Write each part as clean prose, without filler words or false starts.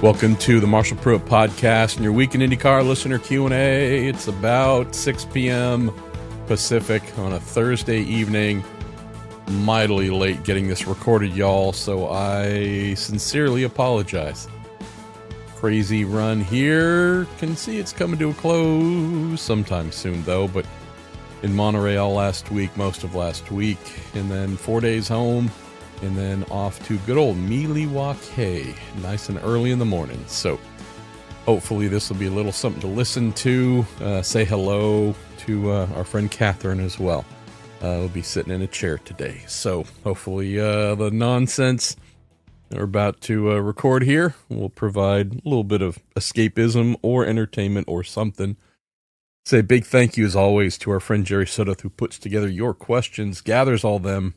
Welcome to the Marshall Pruitt Podcast and your Week in IndyCar listener Q&A. It's about 6 p.m. Pacific on a Thursday evening. Mightily late getting this recorded, y'all, so I sincerely apologize. Crazy run here. Can see it's coming to a close sometime soon, though, but in Montreal last week, most of last week, and then 4 days home. And then off to good old Milwaukee, nice and early in the morning. So hopefully this will be a little something to listen to. Say hello to our friend Catherine as well. We'll be sitting in a chair today. So hopefully the nonsense we're about to record here will provide a little bit of escapism or entertainment or something. Say a big thank you as always to our friend Jerry Sudduth, who puts together your questions, gathers all them,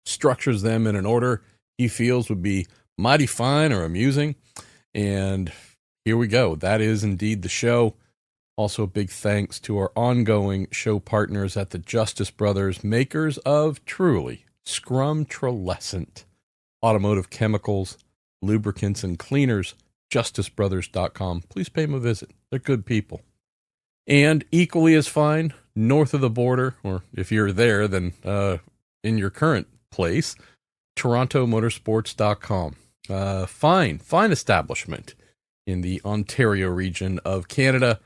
structures them in an order he feels would be mighty fine or amusing. And here we go. That is indeed the show. Also, a big thanks to our ongoing show partners at the Justice Brothers, makers of truly scrumtrolescent automotive chemicals, lubricants, and cleaners, justicebrothers.com. Please pay them a visit. They're good people. And equally as fine, north of the border, or if you're there, then in your current place, torontomotorsports.com. Fine establishment in the Ontario region of Canada,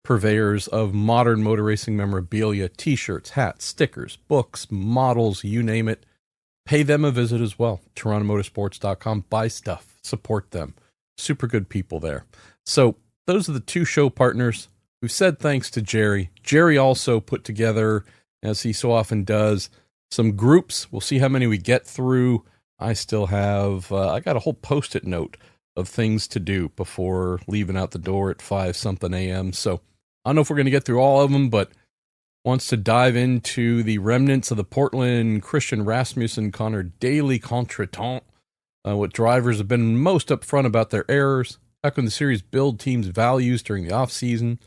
purveyors of modern motor racing memorabilia, t-shirts, hats, stickers, books, models, you name it. Pay them a visit as well. torontomotorsports.com. Buy stuff, support them. Super good people there. So those are the two show partners. We've said thanks to Jerry. Jerry also put together, as he so often does, some groups. We'll see how many we get through. I still have, I got a whole post-it note of things to do before leaving out the door at 5-something a.m. So I don't know if we're going to get through all of them, but wants to dive into the remnants of the Portland Christian Rasmussen Connor Daly contretemps. What drivers have been most upfront about their errors. How can the series build teams' values during the offseason?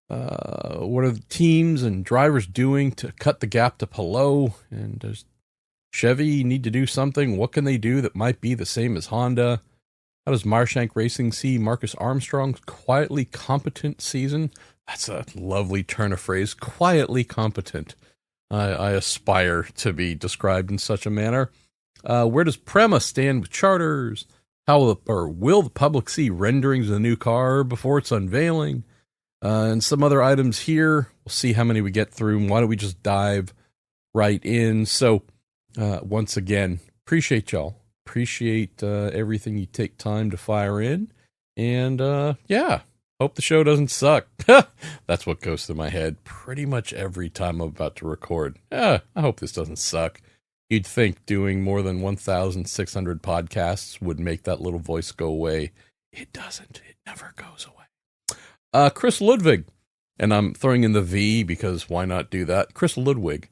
What are the teams and drivers doing to cut the gap to Palou? And does Chevy need to do something? What can they do that might be the same as Honda? How does Marshank Racing see Marcus Armstrong's quietly competent season? That's a lovely turn of phrase, quietly competent. I aspire to be described in such a manner. Where does Prema stand with charters? Will the public see renderings of the new car before it's unveiling? And some other items here. We'll see how many we get through. Why don't we just dive right in? So, once again, appreciate y'all. Appreciate everything you take time to fire in. And, hope the show doesn't suck. That's what goes through my head pretty much every time I'm about to record. I hope this doesn't suck. You'd think doing more than 1,600 podcasts would make that little voice go away. It doesn't. It never goes away. Chris Ludwig, and I'm throwing in the V because why not do that? Chris Ludwig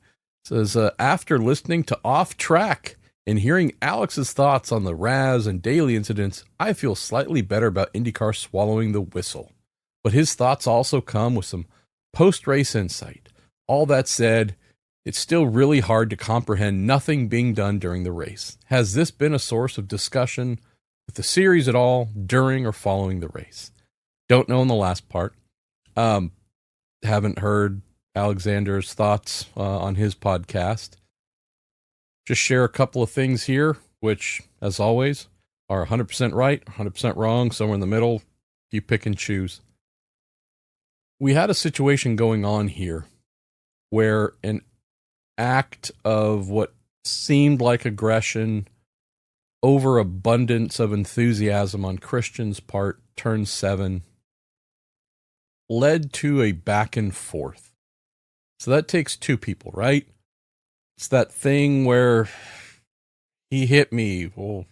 says, after listening to Off Track and hearing Alex's thoughts on the Raz and Daly incidents, I feel slightly better about IndyCar swallowing the whistle. But his thoughts also come with some post-race insight. All that said, it's still really hard to comprehend nothing being done during the race. Has this been a source of discussion with the series at all during or following the race? Don't know in the last part. Haven't heard Alexander's thoughts on his podcast. Just share a couple of things here, which, as always, are 100% right, 100% wrong, somewhere in the middle. You pick and choose. We had a situation going on here where an act of what seemed like aggression, overabundance of enthusiasm on Christian's part, turn 7, led to a back and forth. So that takes two people, right? It's that thing where he hit me. Well,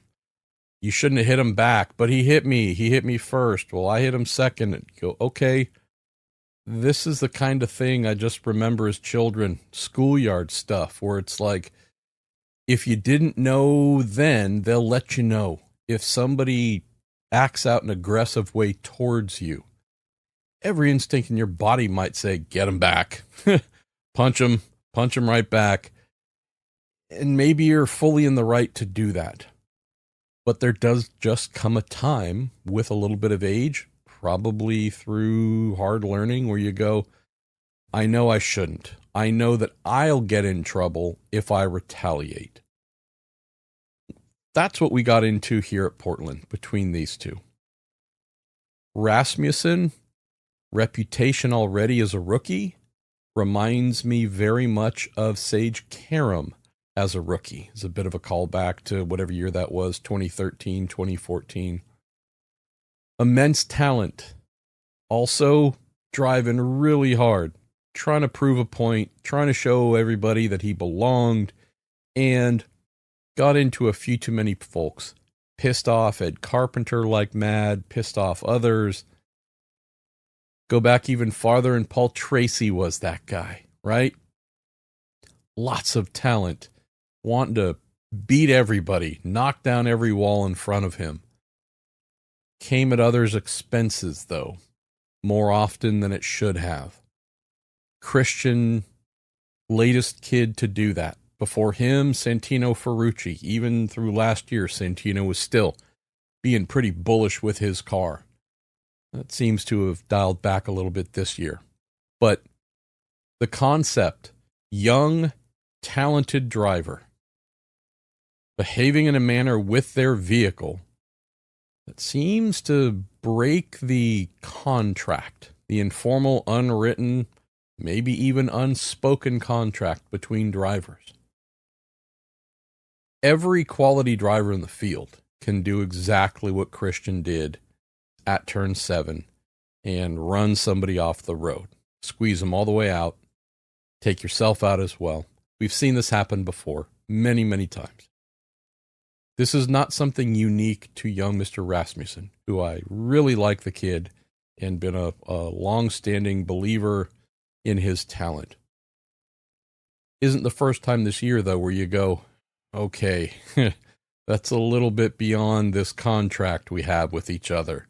you shouldn't have hit him back, but he hit me. He hit me first. Well, I hit him second. And go, okay, this is the kind of thing I just remember as children, schoolyard stuff, where it's like, if you didn't know then, they'll let you know. If somebody acts out in an aggressive way towards you, every instinct in your body might say, get him back. punch him right back. And maybe you're fully in the right to do that. But there does just come a time with a little bit of age, probably through hard learning, where you go, I know I shouldn't. I know that I'll get in trouble if I retaliate. That's what we got into here at Portland between these two. Rasmussen, reputation already as a rookie, reminds me very much of Sage Karam as a rookie. It's a bit of a callback to whatever year that was, 2013, 2014. Immense talent. Also driving really hard, trying to prove a point, trying to show everybody that he belonged, and got into a few too many folks. Pissed off Ed Carpenter like mad, pissed off others. Go back even farther, and Paul Tracy was that guy, right? Lots of talent, wanting to beat everybody, knock down every wall in front of him. Came at others' expenses, though, more often than it should have. Christian, latest kid to do that. Before him, Santino Ferrucci. Even through last year, Santino was still being pretty bullish with his car. That seems to have dialed back a little bit this year. But the concept, young, talented driver, behaving in a manner with their vehicle that seems to break the contract, the informal, unwritten, maybe even unspoken contract between drivers. Every quality driver in the field can do exactly what Christian did at turn 7 and run somebody off the road. Squeeze them all the way out. Take yourself out as well. We've seen this happen before, many, many times. This is not something unique to young Mr. Rasmussen, who I really like the kid and been a long-standing believer in his talent. Isn't the first time this year, though, where you go, okay, that's a little bit beyond this contract we have with each other.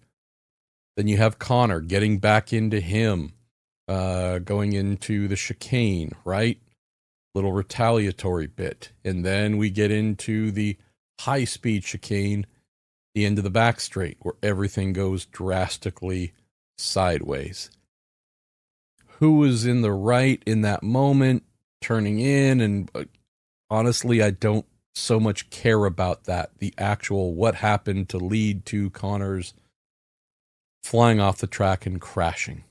Then you have Connor getting back into him, going into the chicane, right? Little retaliatory bit. And then we get into the high-speed chicane, the end of the back straight, where everything goes drastically sideways. Who was in the right in that moment, turning in, and honestly, I don't so much care about that. The actual what happened to lead to Connor's flying off the track and crashing.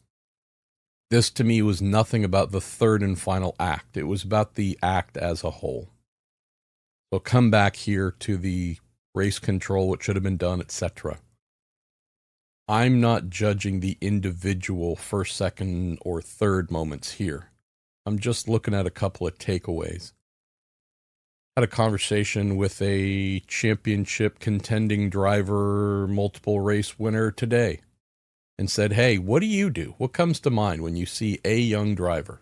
This, to me, was nothing about the third and final act. It was about the act as a whole. So come back here to the race control, what should have been done, etc. I'm not judging the individual first, second, or third moments here. I'm just looking at a couple of takeaways. Had a conversation with a championship contending driver, multiple race winner today, and said, hey, what do you do? What comes to mind when you see a young driver?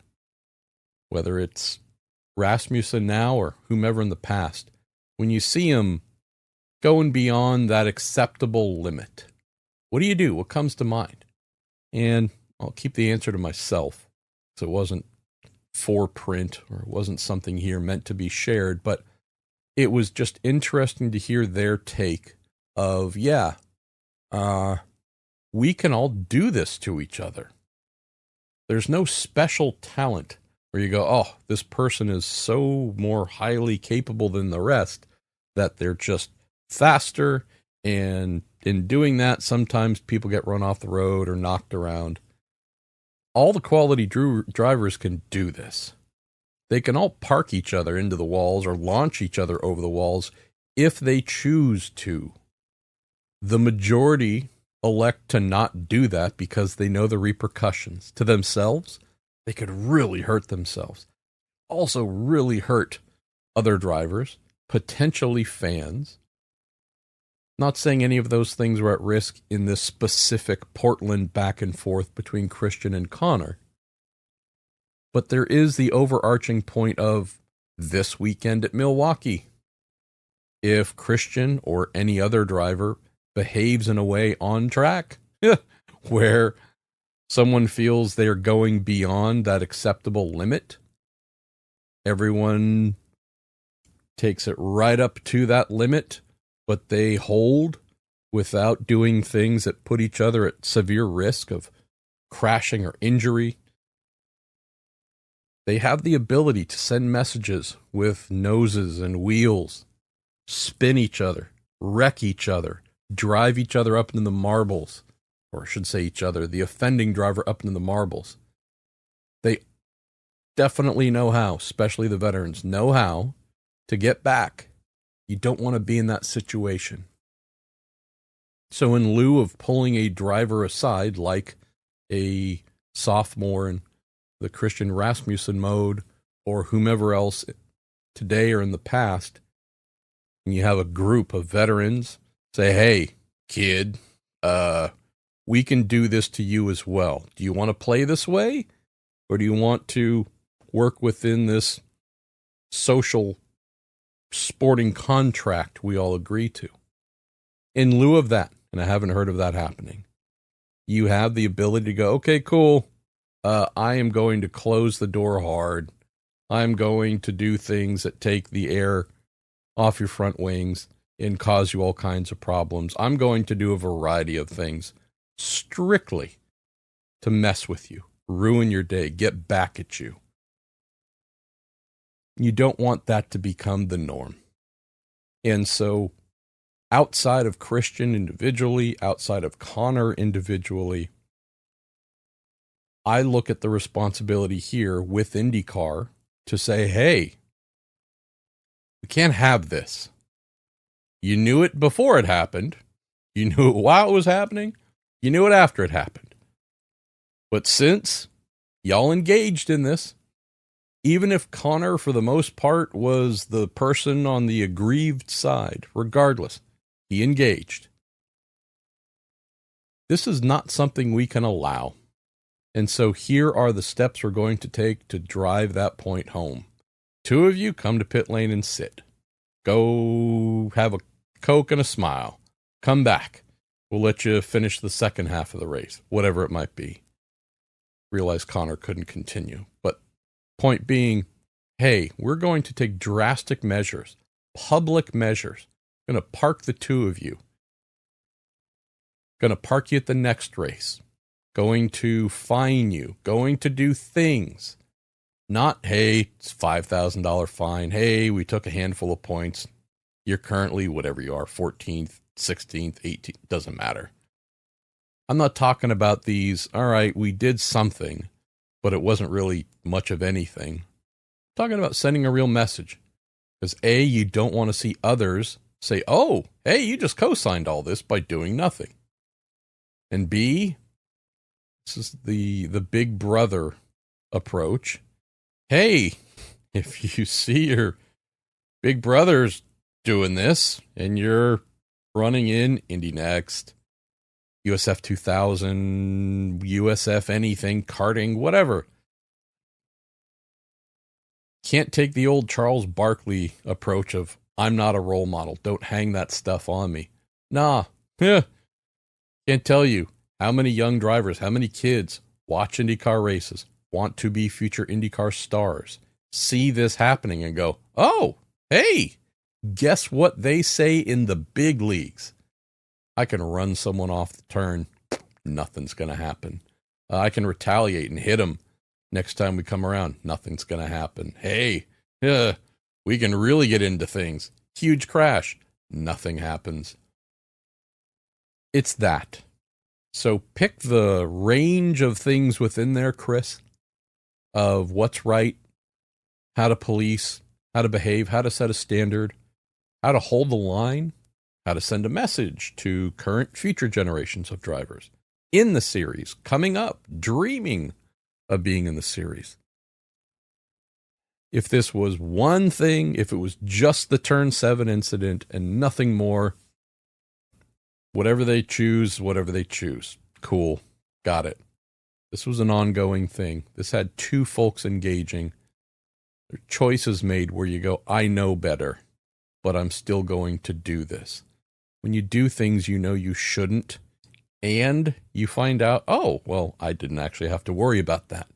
Whether it's Rasmussen now or whomever in the past, when you see him going beyond that acceptable limit, what do you do? What comes to mind? And I'll keep the answer to myself, so it wasn't for print or it wasn't something here meant to be shared, but it was just interesting to hear their take of, we can all do this to each other. There's no special talent where you go, oh, this person is so more highly capable than the rest that they're just faster, and in doing that, sometimes people get run off the road or knocked around. All the quality drivers can do this. They can all park each other into the walls or launch each other over the walls if they choose to. The majority elect to not do that because they know the repercussions. To themselves, they could really hurt themselves. Also really hurt other drivers, potentially fans. Not saying any of those things were at risk in this specific Portland back and forth between Christian and Connor. But there is the overarching point of this weekend at Milwaukee. If Christian or any other driver behaves in a way on track where someone feels they're going beyond that acceptable limit, everyone takes it right up to that limit, but they hold without doing things that put each other at severe risk of crashing or injury. They have the ability to send messages with noses and wheels, spin each other, wreck each other, drive each other up into the marbles, or I should say each other, the offending driver up into the marbles. They definitely know how, especially the veterans, know how to get back. You don't want to be in that situation. So in lieu of pulling a driver aside, like a sophomore in the Christian Rasmussen mode, or whomever else today or in the past, and you have a group of veterans say, hey, kid, we can do this to you as well. Do you want to play this way? Or do you want to work within this social sporting contract we all agree to? In lieu of that, and I haven't heard of that happening, you have the ability to go, okay, cool. I am going to close the door hard. I'm going to do things that take the air off your front wings and cause you all kinds of problems. I'm going to do a variety of things strictly to mess with you, ruin your day, get back at you. You don't want that to become the norm. And so outside of Christian individually, outside of Connor individually, I look at the responsibility here with IndyCar to say, hey, we can't have this. You knew it before it happened. You knew it while it was happening. You knew it after it happened. But since y'all engaged in this, even if Connor, for the most part, was the person on the aggrieved side, regardless, he engaged. This is not something we can allow. And so here are the steps we're going to take to drive that point home. 2 of you come to pit lane and sit. Go have a Coke and a smile. Come back. We'll let you finish the second half of the race, whatever it might be. Realize Connor couldn't continue. But point being, hey, we're going to take drastic measures, public measures. Going to park the 2 of you. Going to park you at the next race. Going to fine you. Going to do things. Not, hey, it's $5,000 fine. Hey, we took a handful of points. You're currently, whatever you are, 14th, 16th, 18th, doesn't matter. I'm not talking about these, all right, we did something, but it wasn't really much of anything. I'm talking about sending a real message. Because A, you don't want to see others say, oh, hey, you just co-signed all this by doing nothing. And B, this is the big brother approach. Hey, if you see your big brother's doing this and you're running in Indy Next, USF 2000, USF anything, karting, whatever, can't take the old Charles Barkley approach of, I'm not a role model. Don't hang that stuff on me. Nah, can't tell you how many young drivers, how many kids watch IndyCar races, want to be future IndyCar stars, see this happening and go, oh, hey, guess what they say in the big leagues? I can run someone off the turn. Nothing's going to happen. I can retaliate and hit them next time we come around. Nothing's going to happen. Hey, we can really get into things. Huge crash. Nothing happens. It's that. So pick the range of things within there, Chris, of what's right, how to police, how to behave, how to set a standard, how to hold the line, how to send a message to current, future generations of drivers in the series, coming up, dreaming of being in the series. If this was one thing, if it was just the Turn 7 incident and nothing more, whatever they choose, cool, got it. This was an ongoing thing. This had 2 folks engaging. There are choices made where you go, I know better, but I'm still going to do this. When you do things you know you shouldn't, and you find out, oh, well, I didn't actually have to worry about that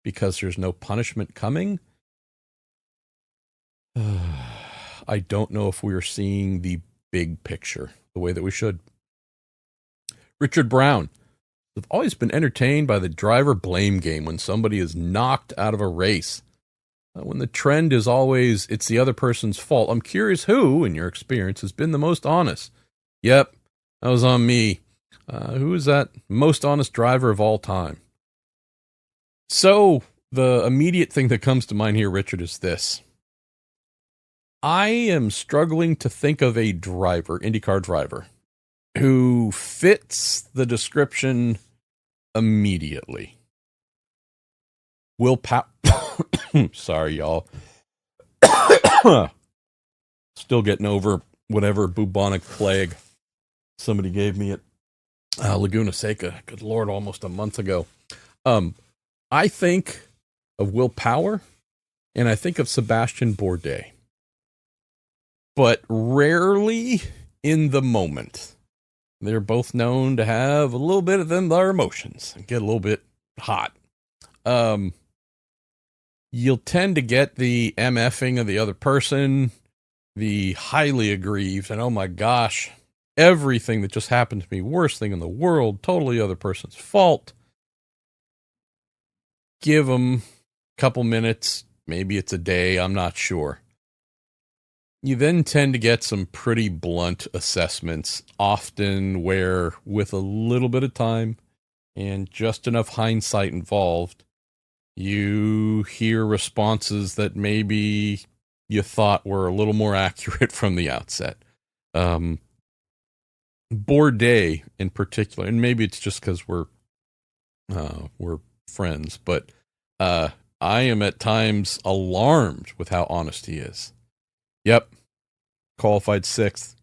because there's no punishment coming. I don't know if we're seeing the big picture the way that we should. Richard Brown. I've always been entertained by the driver blame game when somebody is knocked out of a race. When the trend is always, it's the other person's fault. I'm curious who, in your experience, has been the most honest. Yep, that was on me. Who is that most honest driver of all time? So, the immediate thing that comes to mind here, Richard, is this. I am struggling to think of a driver, IndyCar driver, who fits the description immediately. Sorry, y'all. Still getting over whatever bubonic plague somebody gave me at Laguna Seca. Good Lord, almost a month ago. I think of Will Power, and I think of Sebastian Bourdais. But rarely in the moment. They're both known to have a little bit of their emotions and get a little bit hot. You'll tend to get the MFing of the other person, the highly aggrieved, and oh my gosh, everything that just happened to me, worst thing in the world, totally other person's fault. Give them a couple minutes, maybe it's a day, I'm not sure. You then tend to get some pretty blunt assessments, often where with a little bit of time and just enough hindsight involved, you hear responses that maybe you thought were a little more accurate from the outset. Bourdais in particular, and maybe it's just because we're friends, but I am at times alarmed with how honest he is. Yep, qualified 6th.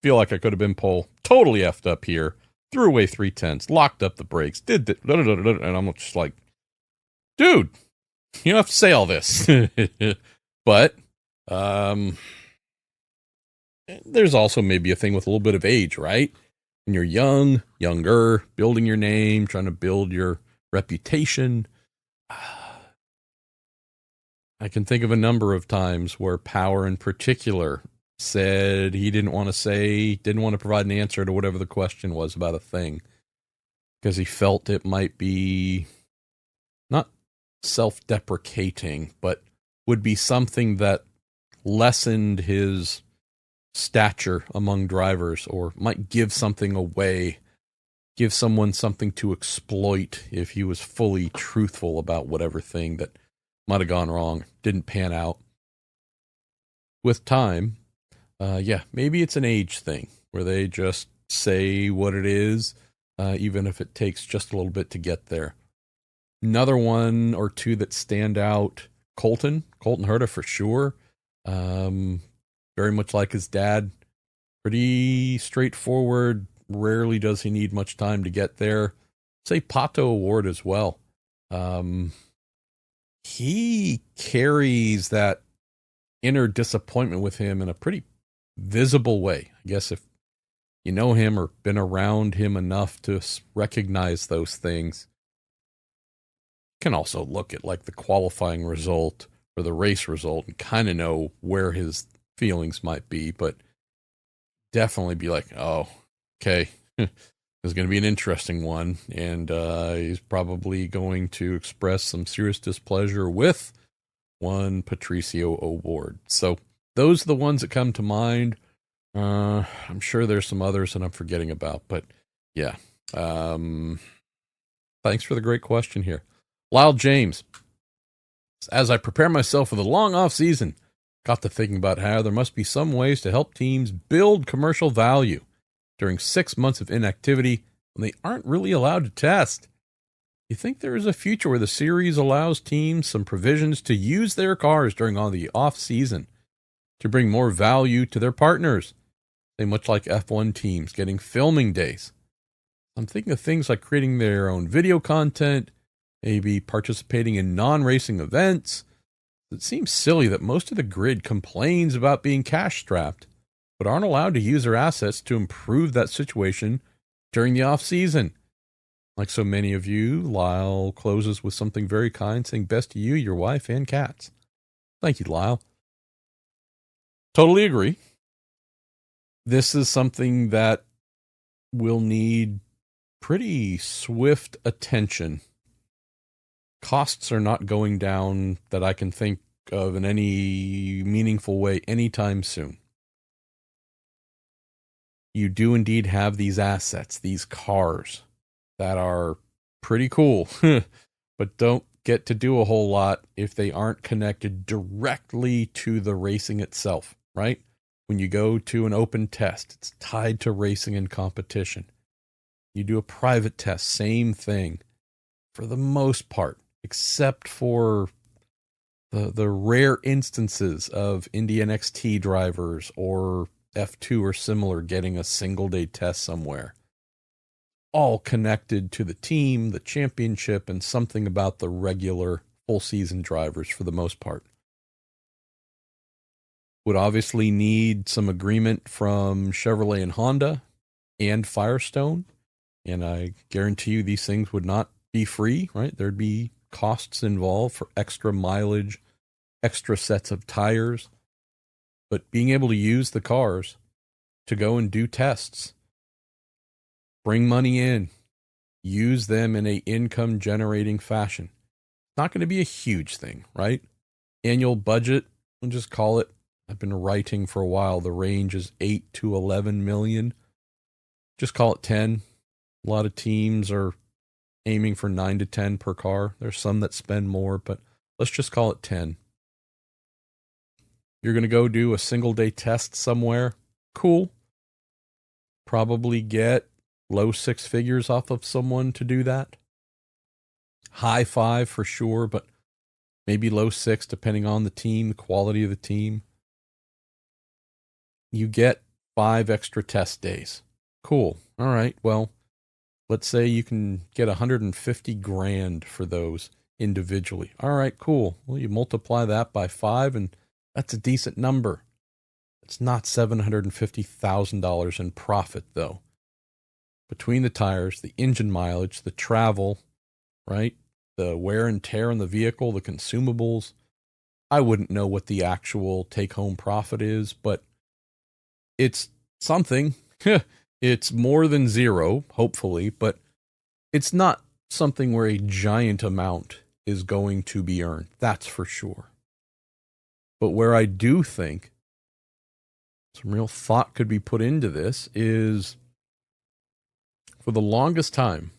Feel like I could have been pole. Totally effed up here. Threw away 3/10, locked up the brakes, and I'm just like, dude, you don't have to say all this. But there's also maybe a thing with a little bit of age, right? When you're younger, building your name, trying to build your reputation. I can think of a number of times where Power in particular said he didn't want to provide an answer to whatever the question was about a thing because he felt it might be not self-deprecating, but would be something that lessened his stature among drivers or might give something away, give someone something to exploit if he was fully truthful about whatever thing that might have gone wrong, didn't pan out. With time, maybe it's an age thing where they just say what it is, even if it takes just a little bit to get there. Another one or two that stand out, Colton Herta for sure. Very much like his dad, pretty straightforward. Rarely does he need much time to get there. Say Pato Award as well. He carries that inner disappointment with him in a pretty visible way. I guess if you know him or been around him enough to recognize those things, you can also look at like the qualifying result or the race result and kind of know where his feelings might be, but definitely be like, oh, okay, this is going to be an interesting one, and he's probably going to express some serious displeasure with one Patricio O'Ward. So those are the ones that come to mind. I'm sure there's some others that I'm forgetting about, but yeah. Thanks for the great question here. Lyle James, as I prepare myself for the long off season, got to thinking about how there must be some ways to help teams build commercial value during 6 months of inactivity when they aren't really allowed to test. You think there is a future where the series allows teams some provisions to use their cars during all the off season to bring more value to their partners? Say much like F1 teams getting filming days. I'm thinking of things like creating their own video content, maybe participating in non-racing events. It seems silly that most of the grid complains about being cash-strapped, but aren't allowed to use their assets to improve that situation during the off-season. Like so many of you, Lyle closes with something very kind, saying best to you, your wife, and cats. Thank you, Lyle. Totally agree. This is something that will need pretty swift attention. Costs are not going down that I can think of in any meaningful way anytime soon. You do indeed have these assets, these cars that are pretty cool, but don't get to do a whole lot if they aren't connected directly to the racing itself, right? When you go to an open test, it's tied to racing and competition. You do a private test, same thing for the most part, except for the rare instances of Indy NXT drivers or F2 or similar getting a single day test somewhere. All connected to the team, the championship, and something about the regular full season drivers for the most part. Would obviously need some agreement from Chevrolet and Honda and Firestone. And I guarantee you these things would not be free, right? There'd be costs involved for extra mileage, extra sets of tires. But being able to use the cars to go and do tests, bring money in, use them in a income generating fashion. Not going to be a huge thing, right? Annual budget, we'll just call it, I've been writing for a while, the range is 8 to 11 million. Just call it 10. A lot of teams are aiming for 9 to 10 per car. There's some that spend more, but let's just call it 10. You're going to go do a single day test somewhere. Cool. Probably get low six figures off of someone to do that. High five for sure, but maybe low six depending on the team, the quality of the team. You get 5 extra test days. Cool. All right. Well, let's say you can get 150 grand for those individually. All right, cool. Well, you multiply that by 5 and that's a decent number. It's not $750,000 in profit though. Between the tires, the engine mileage, the travel, right? The wear and tear on the vehicle, the consumables. I wouldn't know what the actual take-home profit is, but it's something. It's more than zero, hopefully, but it's not something where a giant amount is going to be earned. That's for sure. But where I do think some real thought could be put into this is, for the longest time,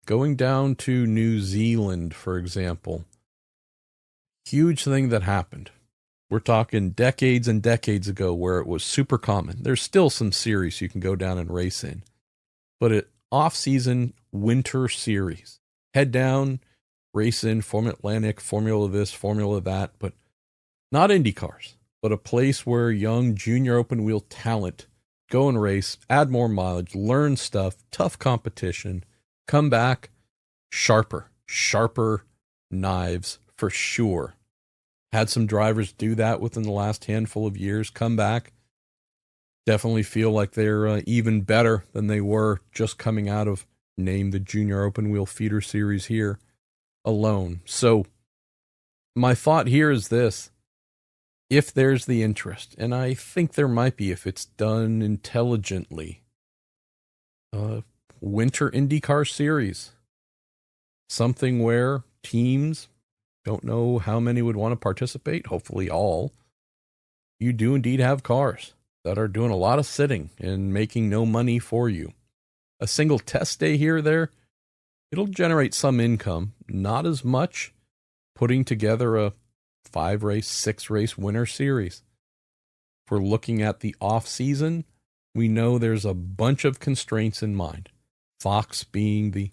going down to New Zealand, for example, huge thing that happened. We're talking decades and decades ago where it was super common. There's still some series you can go down and race in. But an off-season winter series. Head down, race in Formula Atlantic, Formula this, Formula that, but not IndyCars, but a place where young junior open wheel talent go and race, add more mileage, learn stuff, tough competition, come back sharper knives for sure. Had some drivers do that within the last handful of years, come back, definitely feel like they're even better than they were just coming out of, name the Junior Open Wheel Feeder Series here alone. So my thought here is this: if there's the interest, and I think there might be if it's done intelligently, winter IndyCar series, something where teams, don't know how many would want to participate, hopefully all. You do indeed have cars that are doing a lot of sitting and making no money for you. A single test day here or there, it'll generate some income, not as much putting together a 5-race, 6-race winter series. If we're looking at the off season, we know there's a bunch of constraints in mind. Fox being the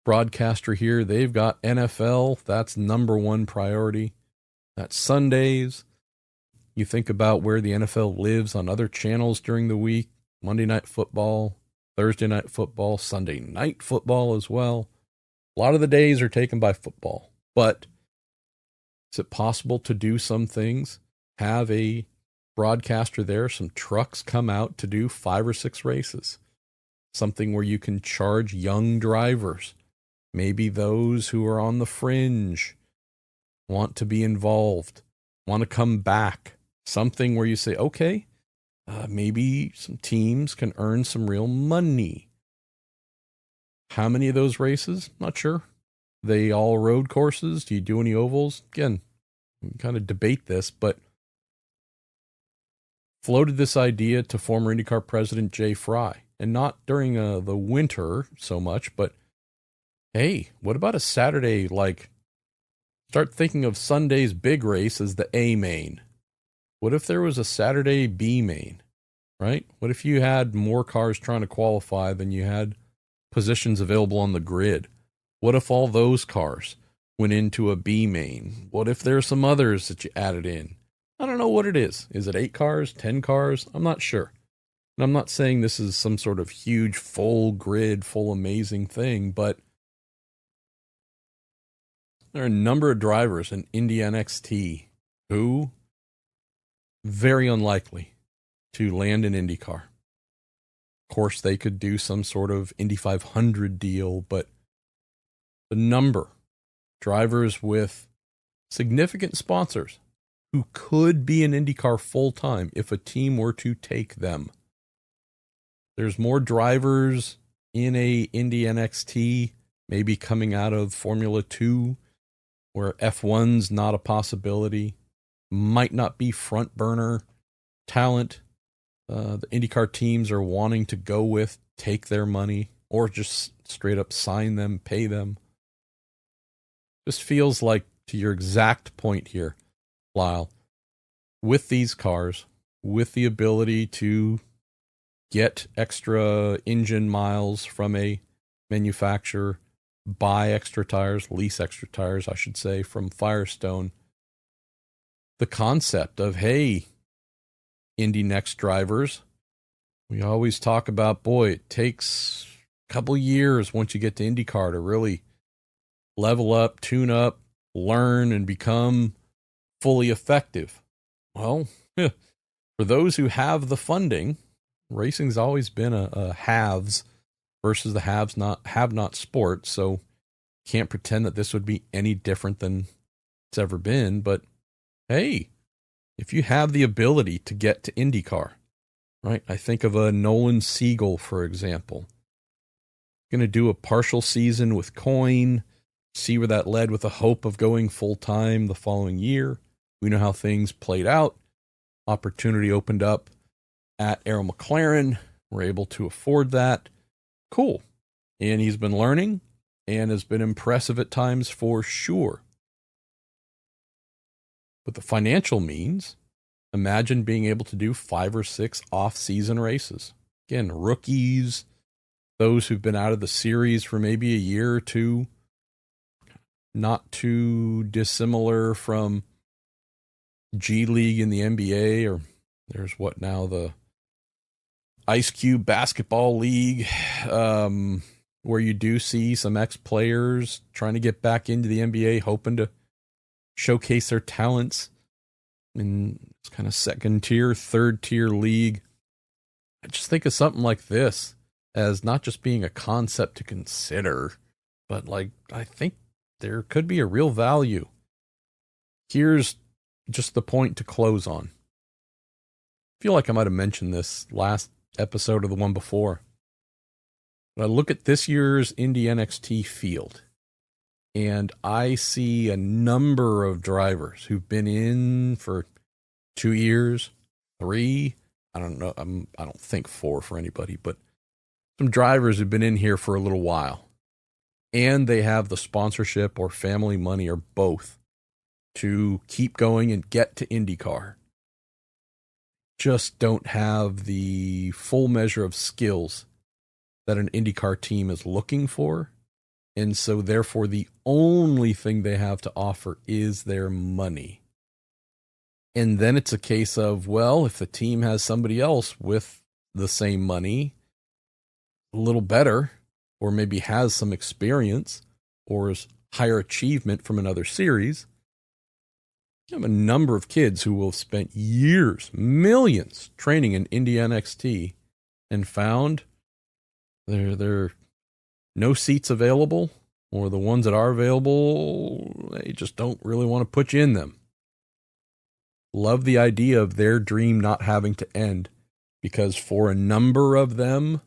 broadcaster here, they've got NFL, that's number one priority. That's Sundays. You think about where the NFL lives on other channels during the week: Monday Night Football, Thursday Night Football, Sunday Night Football as well. A lot of the days are taken by football. But is it possible to do some things? Have a broadcaster there, some trucks come out to do 5 or 6 races. Something where you can charge young drivers, maybe those who are on the fringe, want to be involved, want to come back. Something where you say, okay, Maybe some teams can earn some real money. How many of those races? Not sure. They all road courses? Do you do any ovals? Again, we can kind of debate this, but floated this idea to former IndyCar president Jay Fry, and not during the winter so much, but hey, what about a Saturday? Like, start thinking of Sunday's big race as the A main. What if there was a Saturday B main, right? What if you had more cars trying to qualify than you had positions available on the grid? What if all those cars went into a B main? What if there's some others that you added in? I don't know what it is. Is it 8 cars, 10 cars? I'm not sure. And I'm not saying this is some sort of huge, full grid, full amazing thing, but there are a number of drivers in Indy NXT who very unlikely to land an IndyCar. Of course, they could do some sort of Indy 500 deal, but the number drivers with significant sponsors who could be in IndyCar full time if a team were to take them. There's more drivers in a Indy NXT, maybe coming out of Formula 2, where F1's not a possibility, might not be front burner talent. The IndyCar teams are wanting to go with, take their money, or just straight up sign them, pay them. Just feels like, to your exact point here, Lyle, with these cars, with the ability to get extra engine miles from a manufacturer, buy extra tires, lease extra tires, I should say, from Firestone, the concept of, hey, Indy Next drivers, we always talk about, boy, it takes a couple years once you get to IndyCar to really level up, tune up, learn, and become fully effective. Well, for those who have the funding, racing's always been a haves versus the have-not sport, so can't pretend that this would be any different than it's ever been. But hey, if you have the ability to get to IndyCar, right? I think of a Nolan Siegel, for example. Going to do a partial season with Coyne, see where that led with the hope of going full-time the following year. We know how things played out. Opportunity opened up at Arrow McLaren. We're able to afford that. Cool. And he's been learning and has been impressive at times for sure. But the financial means, imagine being able to do 5 or 6 off-season races. Again, rookies, those who've been out of the series for maybe a year or two, not too dissimilar from G League in the NBA, or there's what now, the Ice Cube Basketball League, where you do see some ex-players trying to get back into the NBA, hoping to showcase their talents in this kind of second tier, third tier league. I just think of something like this as not just being a concept to consider, but like, I think there could be a real value. Here's just the point to close on. I feel like I might have mentioned this last episode or the one before. But I look at this year's Indy NXT field, and I see a number of drivers who've been in for 2 years, 3. I don't know. I don't think 4 for anybody, but some drivers who've been in here for a little while, and they have the sponsorship or family money or both to keep going and get to IndyCar. Just don't have the full measure of skills that an IndyCar team is looking for. And so therefore the only thing they have to offer is their money. And then it's a case of, well, if the team has somebody else with the same money, a little better, or maybe has some experience or is higher achievement from another series, you have a number of kids who will have spent years, millions, training in Indy NXT and found there are no seats available, or the ones that are available, they just don't really want to put you in them. Love the idea of their dream not having to end because for a number of them,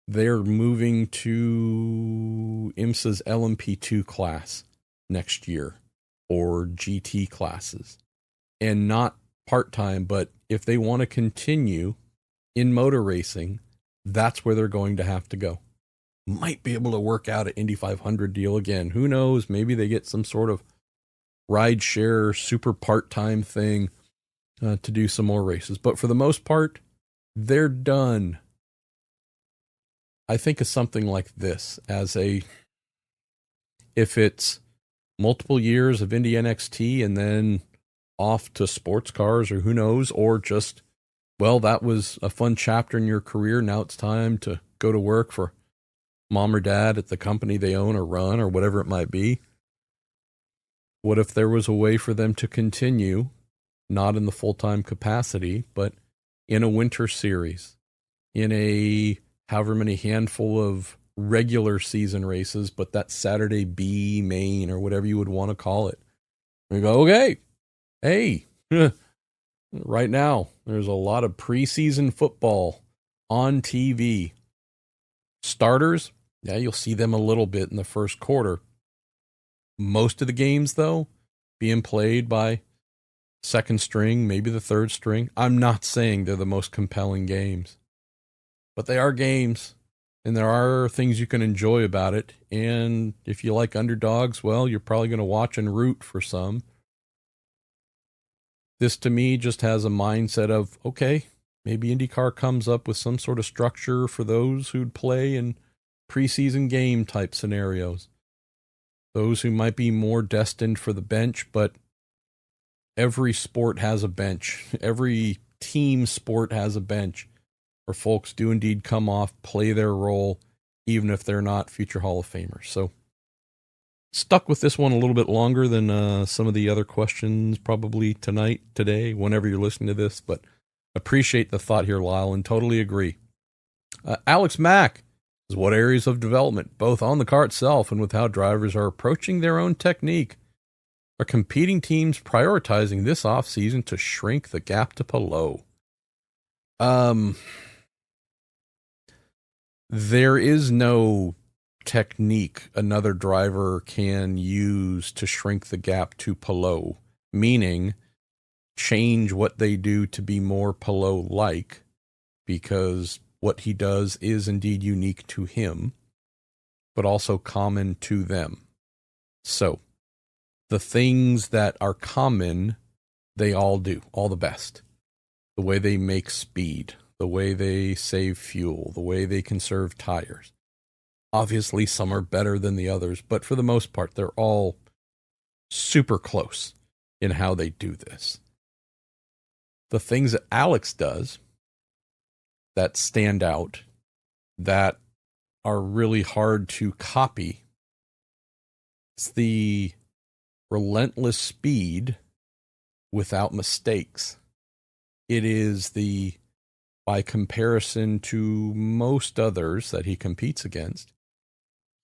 they're moving to IMSA's LMP2 class next year, or GT classes, and not part-time, but if they want to continue in motor racing, that's where they're going to have to go. Might be able to work out an Indy 500 deal again. Who knows? Maybe they get some sort of ride share, super part-time thing to do some more races. But for the most part, they're done. I think of something like this as if it's multiple years of Indy NXT and then off to sports cars, or who knows, or just, well, that was a fun chapter in your career. Now it's time to go to work for mom or dad at the company they own or run or whatever it might be. What if there was a way for them to continue, not in the full-time capacity, but in a winter series, in a however many handful of regular season races, but that Saturday B main or whatever you would want to call it. We go, okay, hey, right now there's a lot of preseason football on TV. Starters, yeah, you'll see them a little bit in the first quarter. Most of the games, though, being played by second string, maybe the third string. I'm not saying they're the most compelling games, but they are games, and there are things you can enjoy about it. And if you like underdogs, well, you're probably going to watch and root for some. This, to me, just has a mindset of, okay, maybe IndyCar comes up with some sort of structure for those who'd play in preseason game type scenarios. Those who might be more destined for the bench, but every sport has a bench. Every team sport has a bench where folks do indeed come off, play their role, even if they're not future Hall of Famers. So, stuck with this one a little bit longer than some of the other questions probably today, whenever you're listening to this, but appreciate the thought here, Lyle, and totally agree. Alex Mack is what areas of development, both on the car itself and with how drivers are approaching their own technique, are competing teams prioritizing this offseason to shrink the gap to Palou? There is no technique another driver can use to shrink the gap to Palou, meaning change what they do to be more Palou-like, because what he does is indeed unique to him, but also common to them. So, the things that are common, they all do, all the best. The way they make speed, the way they save fuel, the way they conserve tires. Obviously, some are better than the others, but for the most part, they're all super close in how they do this. The things that Alex does that stand out, that are really hard to copy, it's the relentless speed without mistakes. It is by comparison to most others that he competes against,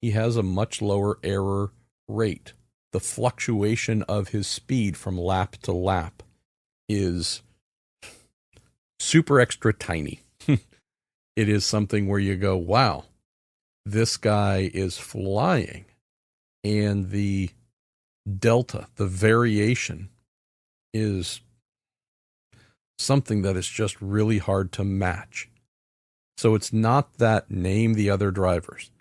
he has a much lower error rate. The fluctuation of his speed from lap to lap is super extra tiny. It is something where you go, wow, this guy is flying. And the delta, the variation, is something that is just really hard to match. So it's not that name the other drivers,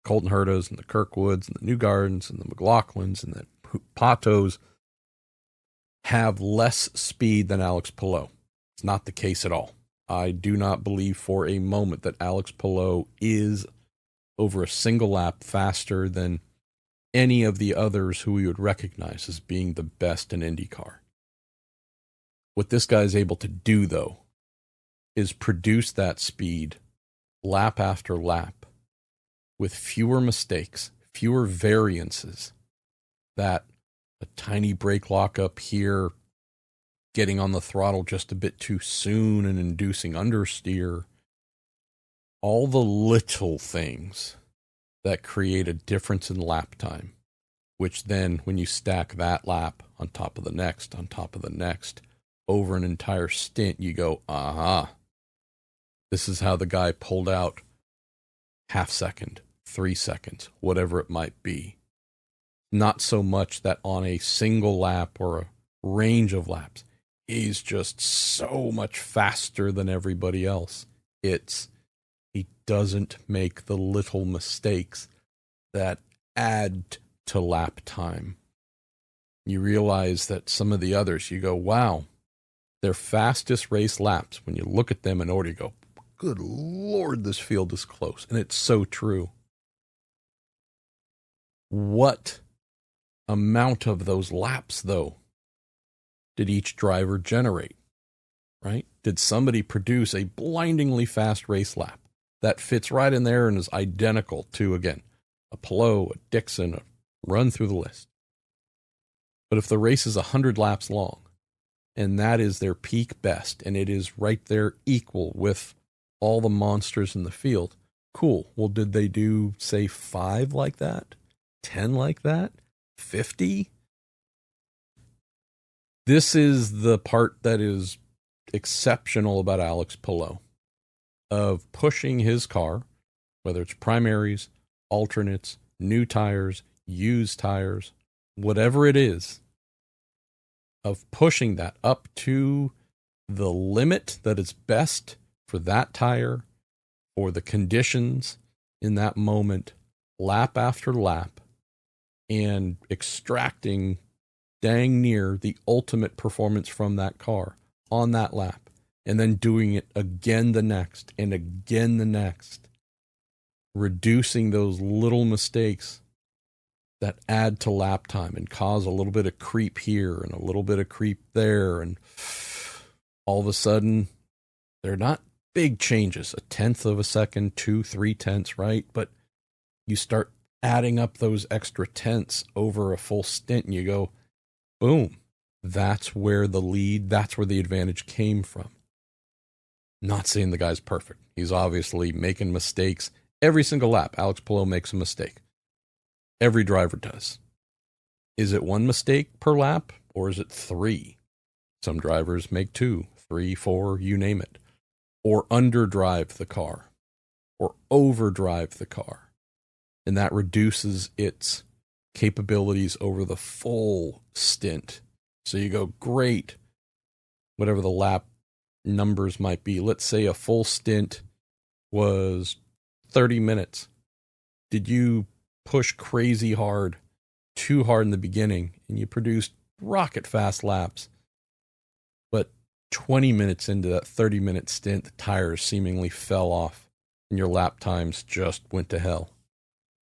Colton Hertas and the Kirkwoods and the Newgardens and the McLaughlins and the Patos have less speed than Alex Palou. It's not the case at all. I do not believe for a moment that Alex Palou is over a single lap faster than any of the others who we would recognize as being the best in IndyCar. What this guy is able to do, though, is produce that speed lap after lap with fewer mistakes, fewer variances, that a tiny brake lock up here, getting on the throttle just a bit too soon and inducing understeer. All the little things that create a difference in lap time, which then, when you stack that lap on top of the next, on top of the next, over an entire stint, you go, aha, This is how the guy pulled out half second, 3 seconds, whatever it might be. Not so much that on a single lap or a range of laps, he's just so much faster than everybody else. He doesn't make the little mistakes that add to lap time. You realize that some of the others, you go, wow, their fastest race laps, when you look at them in order, you go, good Lord, this field is close. And it's so true. What amount of those laps, though, did each driver generate, right? Did somebody produce a blindingly fast race lap that fits right in there and is identical to, again, a Palou, a Dixon, a run through the list? But if the race is 100 laps long, and that is their peak best, and it is right there equal with all the monsters in the field, cool. Well, did they do, say, 5 like that? 10 like that? 50? This is the part that is exceptional about Alex Palou, of pushing his car, whether it's primaries, alternates, new tires, used tires, whatever it is, of pushing that up to the limit that is best for that tire, or the conditions in that moment, lap after lap, and extracting dang near the ultimate performance from that car on that lap, and then doing it again the next and again the next, reducing those little mistakes that add to lap time and cause a little bit of creep here and a little bit of creep there, and all of a sudden they're not big changes, a tenth of a second, 2-3 tenths, right? But you start adding up those extra tenths over a full stint and you go, boom, that's where the lead, that's where the advantage came from. Not saying the guy's perfect. He's obviously making mistakes. Every single lap, Alex Palou makes a mistake. Every driver does. Is it 1 mistake per lap, or is it 3? Some drivers make 2, 3, 4, you name it. Or underdrive the car, or overdrive the car. And that reduces its capabilities over the full stint. So you go, great, whatever the lap numbers might be. Let's say a full stint was 30 minutes. Did you push crazy hard, too hard in the beginning, and you produced rocket fast laps? But 20 minutes into that 30-minute stint, the tires seemingly fell off, and your lap times just went to hell.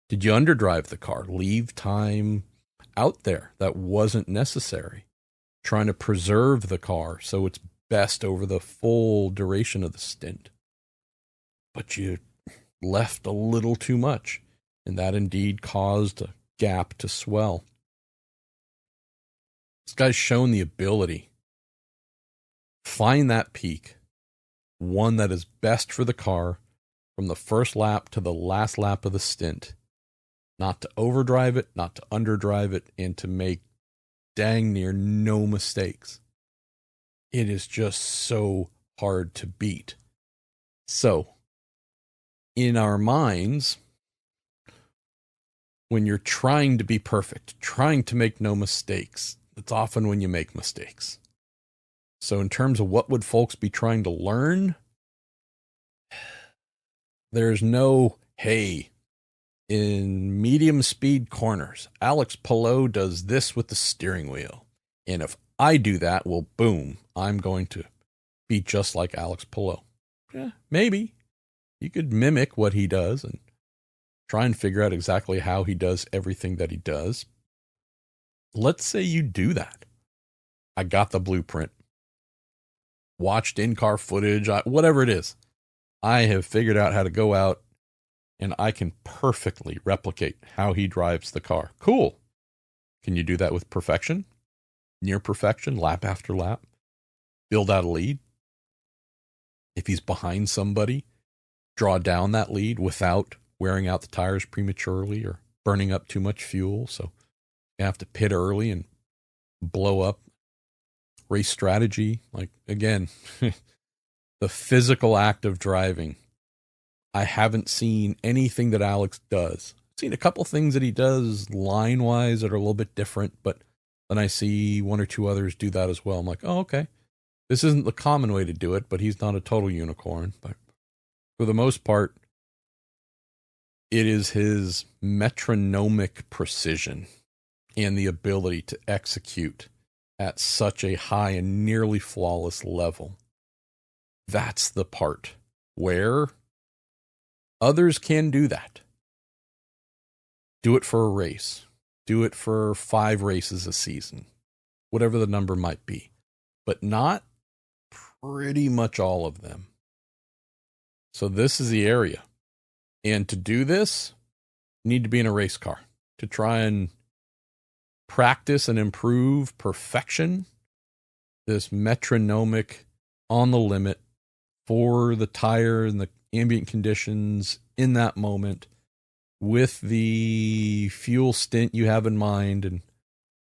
Did you underdrive the car? Leave time out there that wasn't necessary? Trying to preserve the car so it's best over the full duration of the stint. But you left a little too much, and that indeed caused a gap to swell. This guy's shown the ability. Find that peak, one that is best for the car from the first lap to the last lap of the stint. Not to overdrive it, not to underdrive it, and to make dang near no mistakes. It is just so hard to beat. So, in our minds, when you're trying to be perfect, trying to make no mistakes, it's often when you make mistakes. So in terms of what would folks be trying to learn, there's no, hey, in medium speed corners, Alex Palou does this with the steering wheel. And if I do that, well, boom, I'm going to be just like Alex Palou. Yeah, maybe. You could mimic what he does and try and figure out exactly how he does everything that he does. Let's say you do that. I got the blueprint. Watched in-car footage, whatever it is. I have figured out how to go out and I can perfectly replicate how he drives the car. Cool. Can you do that with perfection? Near perfection, lap after lap? Build out a lead? If he's behind somebody, draw down that lead without wearing out the tires prematurely or burning up too much fuel. So you have to pit early and blow up. Race strategy, like, again, the physical act of driving. I haven't seen anything that Alex does. I've seen a couple things that he does line-wise that are a little bit different, but then I see one or two others do that as well. I'm like, oh, okay. This isn't the common way to do it, but he's not a total unicorn. But for the most part, it is his metronomic precision and the ability to execute at such a high and nearly flawless level. That's the part where others can do that. Do it for a race. Do it for 5 races a season, whatever the number might be, but not pretty much all of them. So this is the area. And to do this, you need to be in a race car to try and practice and improve perfection, this metronomic on the limit for the tire and the ambient conditions in that moment, with the fuel stint you have in mind and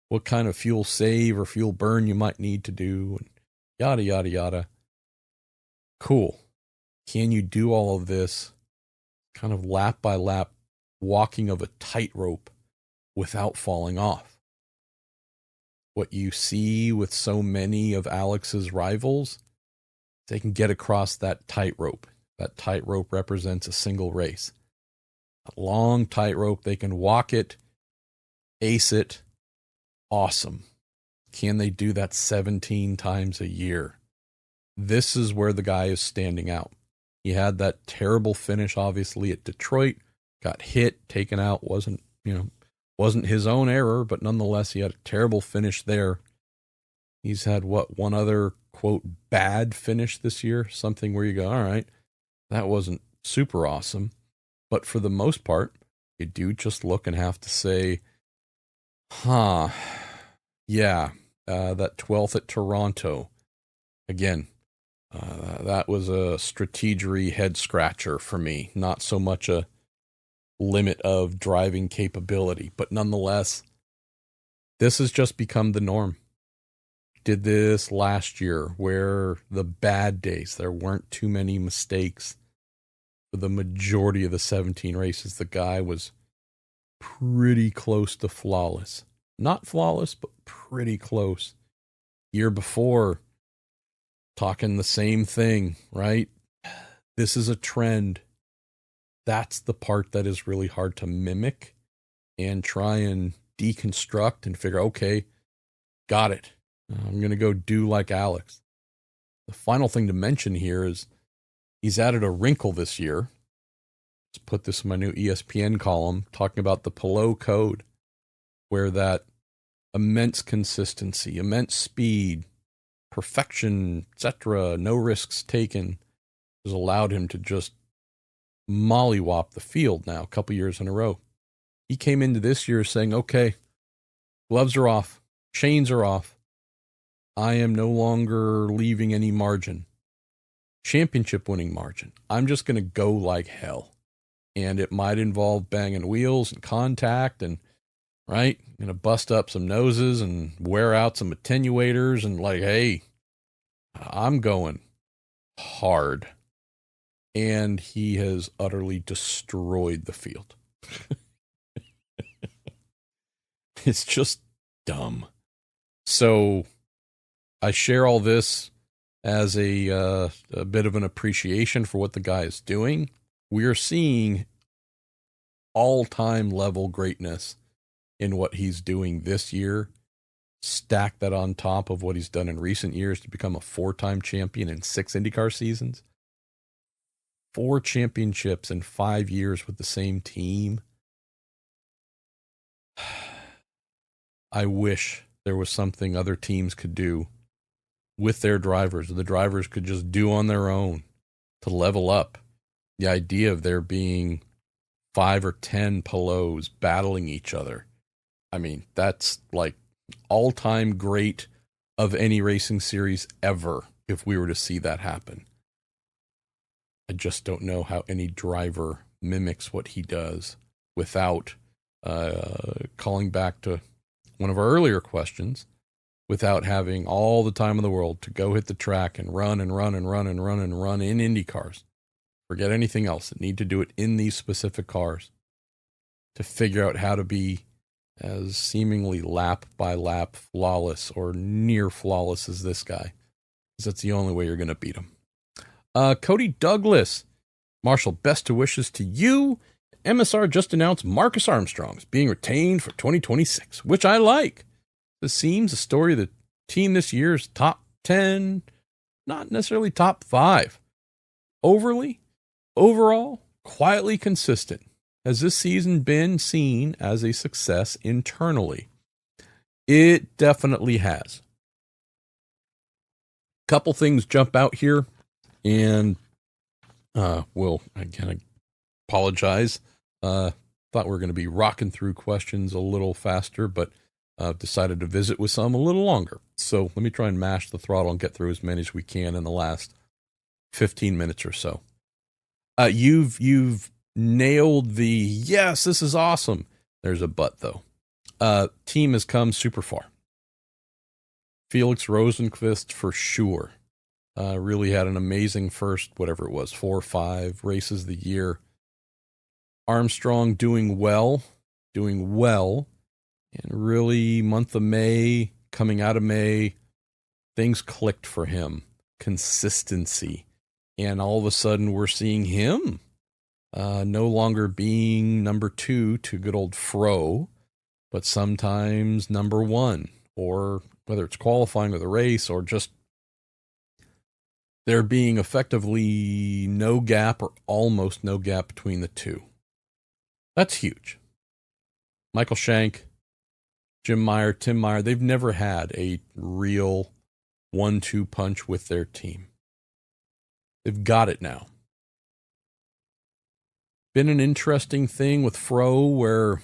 what kind of fuel save or fuel burn you might need to do, and yada, yada, yada. Cool. Can you do all of this kind of lap by lap walking of a tightrope without falling off? What you see with so many of Alex's rivals, they can get across that tightrope. That tightrope represents a single race. A long tightrope, they can walk it, ace it, awesome. Can they do that 17 times a year? This is where the guy is standing out. He had that terrible finish, obviously, at Detroit, got hit, taken out, wasn't his own error, but nonetheless, he had a terrible finish there. He's had, one other, quote, bad finish this year? Something where you go, all right, that wasn't super awesome. But for the most part, you do just look and have to say, that 12th at Toronto, again, that was a strategery head scratcher for me. Not so much a limit of driving capability, but nonetheless, this has just become the norm. Did this last year where the bad days, there weren't too many mistakes. For the majority of the 17 races, the guy was pretty close to flawless. Not flawless, but pretty close. Year before, talking the same thing, right? This is a trend. That's the part that is really hard to mimic and try and deconstruct and figure, okay, got it. I'm going to go do like Alex. The final thing to mention here is he's added a wrinkle this year. Let's put this in my new ESPN column, talking about the Pelot code, where that immense consistency, immense speed, perfection, etc., no risks taken, has allowed him to just mollywop the field now a couple years in a row. He came into this year saying, okay, gloves are off, chains are off. I am no longer leaving any margin. Championship winning margin. I'm just going to go like hell. And it might involve banging wheels and contact and, right, going to bust up some noses and wear out some attenuators and like, hey, I'm going hard. And he has utterly destroyed the field. It's just dumb. So I share all this as a bit of an appreciation for what the guy is doing. We are seeing all-time level greatness in what he's doing this year. Stack that on top of what he's done in recent years to become a 4-time champion in 6 IndyCar seasons. 4 championships in 5 years with the same team. I wish there was something other teams could do with their drivers, or the drivers could just do on their own to level up. The idea of there being 5 or 10 Pelots battling each other. I mean, that's like all-time great of any racing series ever if we were to see that happen. I just don't know how any driver mimics what he does without calling back to one of our earlier questions. without having all the time in the world to go hit the track and run and run and run and run and run in Indy cars. Forget anything else. They need to do it in these specific cars to figure out how to be as seemingly lap by lap flawless or near flawless as this guy. Because that's the only way you're going to beat him. Cody Douglas. Marshall, best of wishes to you. MSR just announced Marcus Armstrong's being retained for 2026, which I like. This seems a story of the team this year's top 10, not necessarily top 5. Overall, quietly consistent. Has this season been seen as a success internally? It definitely has. Couple things jump out here, and we'll again apologize. Thought we were going to be rocking through questions a little faster, but decided to visit with some a little longer. So let me try and mash the throttle and get through as many as we can in the last 15 minutes or so. You've nailed the yes, this is awesome. There's a but though. Team has come super far. Felix Rosenqvist for sure. Really had an amazing first, whatever it was, 4 or 5 races of the year. Armstrong doing well, and really month of May, coming out of May, things clicked for him. Consistency. And all of a sudden we're seeing him no longer being number 2 to good old Fro, but sometimes number 1, or whether it's qualifying with a race or just there being effectively no gap or almost no gap between the two. That's huge. Michael Shank, Jim Meyer, Tim Meyer, they've never had a real 1-2 punch with their team. They've got it now. Been an interesting thing with Fro where a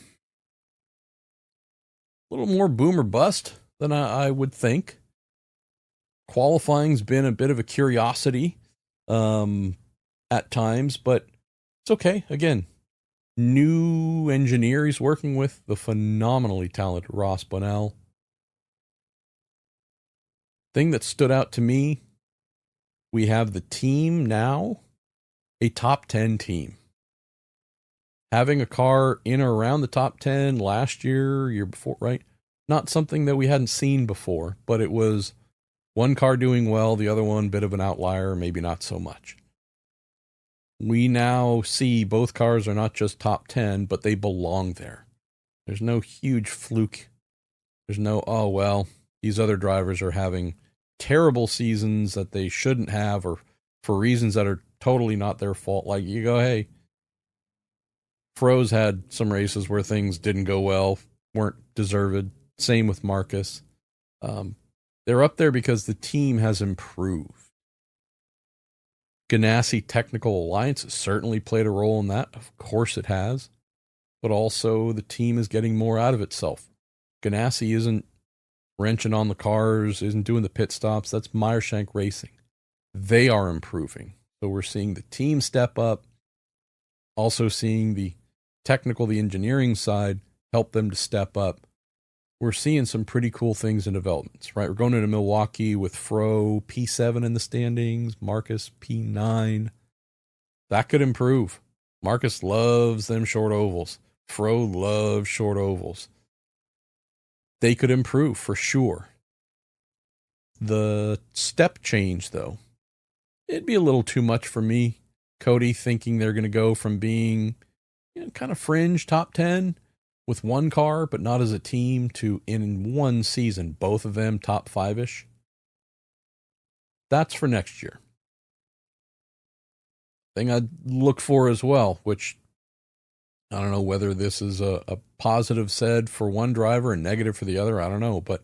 little more boom or bust than I would think. Qualifying's been a bit of a curiosity at times, but it's okay. Again, new engineer he's working with, the phenomenally talented Ross Bonnell. Thing that stood out to me, we have the team now, a top 10 team. Having a car in or around the top 10 last year before, right? Not something that we hadn't seen before, but it was one car doing well, the other one bit of an outlier, maybe not so much. We now see both cars are not just top 10, but they belong there. There's no huge fluke. There's no, oh, well, these other drivers are having terrible seasons that they shouldn't have, or for reasons that are totally not their fault. Like you go, hey, Fro's had some races where things didn't go well, weren't deserved. Same with Marcus. They're up there because the team has improved. Ganassi Technical Alliance has certainly played a role in that. Of course it has. But also the team is getting more out of itself. Ganassi isn't wrenching on the cars, isn't doing the pit stops. That's Meyershank Racing. They are improving. So we're seeing the team step up. Also seeing the technical, the engineering side help them to step up. We're seeing some pretty cool things in developments, right? We're going into Milwaukee with Fro P7 in the standings, Marcus P9. That could improve. Marcus loves them short ovals. Fro loves short ovals. They could improve for sure. The step change, though, it'd be a little too much for me. Cody thinking they're going to go from being kind of fringe top 10 with one car, but not as a team, to in one season, both of them top 5-ish. That's for next year. Thing I'd look for as well, which I don't know whether this is a positive said for one driver and negative for the other. I don't know, but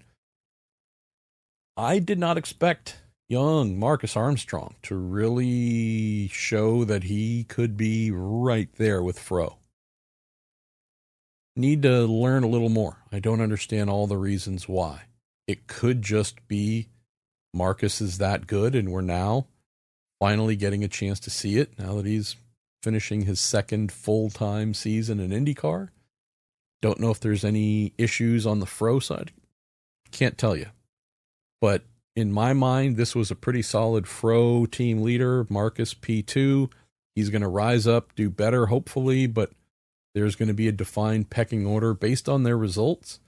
I did not expect young Marcus Armstrong to really show that he could be right there with Fro. Need to learn a little more. I don't understand all the reasons why. It could just be Marcus is that good, and we're now finally getting a chance to see it now that he's finishing his second full-time season in IndyCar. Don't know if there's any issues on the Fro side. Can't tell you. But in my mind, this was a pretty solid Fro team leader, Marcus P2. He's going to rise up, do better, hopefully, but there's going to be a defined pecking order based on their results.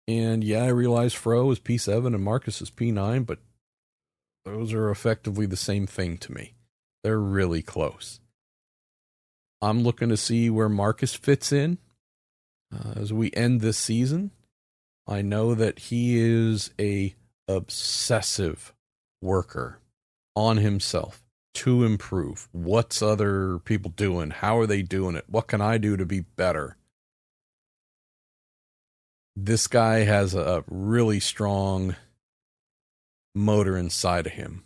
And yeah, I realize Fro is P7 and Marcus is P9, but those are effectively the same thing to me. They're really close. I'm looking to see where Marcus fits in as we end this season. I know that he is a obsessive worker on himself to improve. What's other people doing? How are they doing it? What can I do to be better? This guy has a really strong motor inside of him.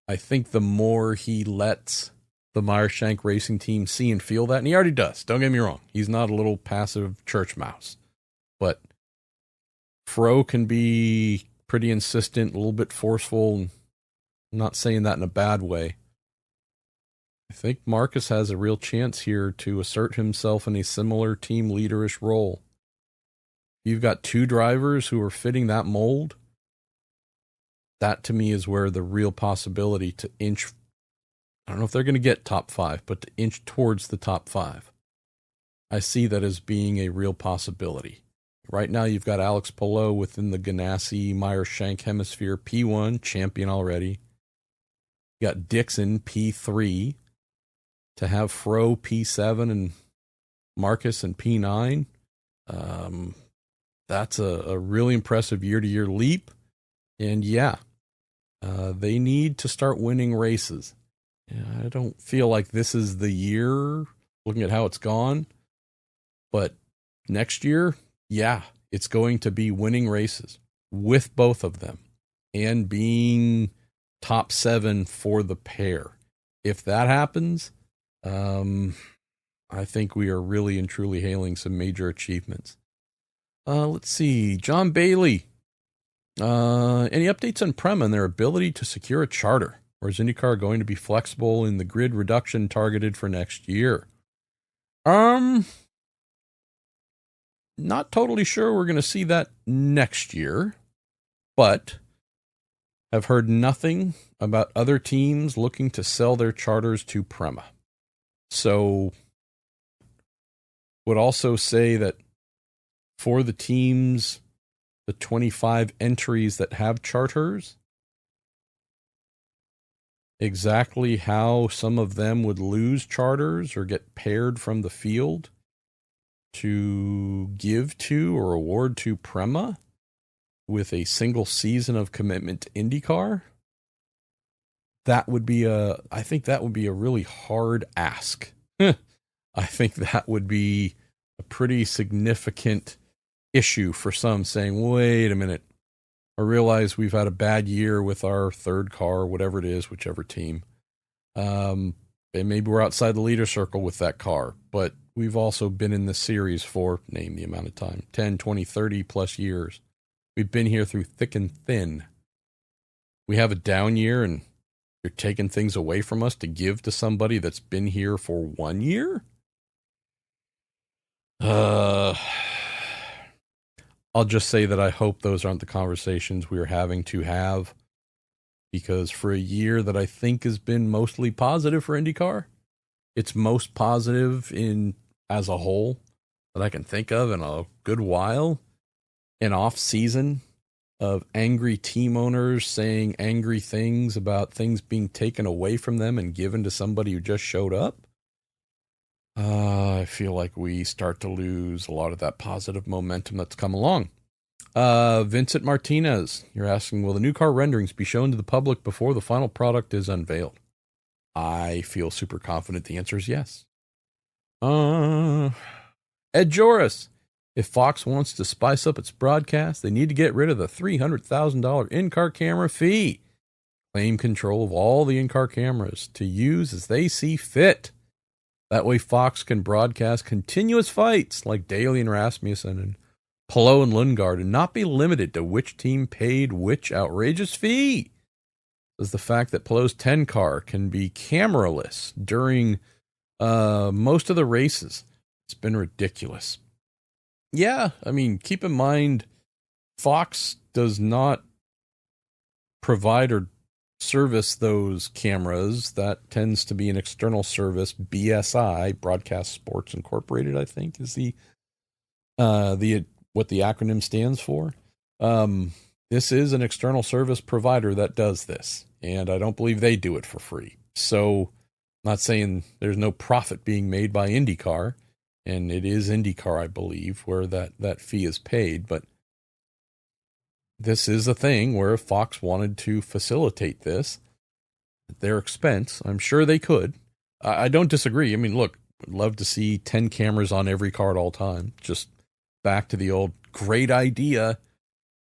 I think the more he lets the Meyershank racing team see and feel that, and he already does, don't get me wrong, he's not a little passive church mouse, but Fro can be pretty insistent, a little bit forceful, and I'm not saying that in a bad way. I think Marcus has a real chance here to assert himself in a similar team leaderish role. You've got two drivers who are fitting that mold. That to me is where the real possibility to inch, I don't know if they're going to get top 5, but to inch towards the top 5. I see that as being a real possibility. Right now you've got Alex Palou within the Ganassi Meyershank hemisphere, P1, champion already. You got Dixon, P3. To have Fro, P7, and Marcus and P9, that's a really impressive year-to-year leap. And yeah, they need to start winning races. I don't feel like this is the year, looking at how it's gone. But next year, yeah, it's going to be winning races with both of them and being top 7 for the pair. If that happens, I think we are really and truly hailing some major achievements. Let's see. John Bailey. Any updates on Prema and their ability to secure a charter? Or is IndyCar going to be flexible in the grid reduction targeted for next year? Not totally sure we're going to see that next year, but I've heard nothing about other teams looking to sell their charters to Prema. So would also say that for the teams, the 25 entries that have charters, exactly how some of them would lose charters or get paired from the field to give to or award to Prema with a single season of commitment to IndyCar, that would be I think that would be a really hard ask. I think that would be a pretty significant issue for some, saying, wait a minute, I realize we've had a bad year with our third car, whatever it is, whichever team. And maybe we're outside the leader circle with that car, but we've also been in the series for, name the amount of time, 10, 20, 30 plus years. We've been here through thick and thin. We have a down year and you're taking things away from us to give to somebody that's been here for 1 year? I'll just say that I hope those aren't the conversations we're having to have, because for a year that I think has been mostly positive for IndyCar, it's most positive in as a whole that I can think of in a good while. An off season of angry team owners saying angry things about things being taken away from them and given to somebody who just showed up. I feel like we start to lose a lot of that positive momentum that's come along. Vincent Martinez, you're asking, will the new car renderings be shown to the public before the final product is unveiled? I feel super confident the answer is yes. Ed Joris, if Fox wants to spice up its broadcast, they need to get rid of the $300,000 in-car camera fee. Claim control of all the in-car cameras to use as they see fit. That way Fox can broadcast continuous fights like Daly and Rasmussen and Palou and Lundgaard and not be limited to which team paid which outrageous fee. Is the fact that Palou's 10 car can be cameraless during most of the races. It's been ridiculous. Yeah, I mean, keep in mind, Fox does not provider service those cameras, that tends to be an external service. BSI, Broadcast Sports Incorporated, I think is the what the acronym stands for. This is an external service provider that does this, and I don't believe they do it for free. So, I'm not saying there's no profit being made by IndyCar, and it is IndyCar, I believe, where that fee is paid, but this is a thing where if Fox wanted to facilitate this at their expense, I'm sure they could. I don't disagree. I mean, look, I'd love to see 10 cameras on every car at all time. Just back to the old great idea.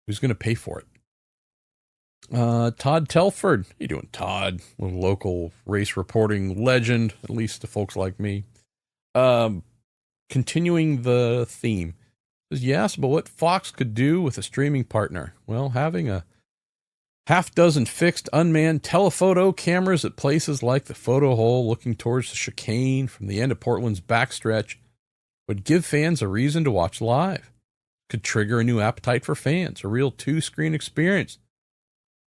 Who's going to pay for it? Todd Telford. How you doing, Todd? A local race reporting legend, at least to folks like me. Continuing the theme. You asked about what Fox could do with a streaming partner. Well, having a half dozen fixed unmanned telephoto cameras at places like the photo hole looking towards the chicane from the end of Portland's backstretch would give fans a reason to watch live. Could trigger a new appetite for fans, a real two-screen experience.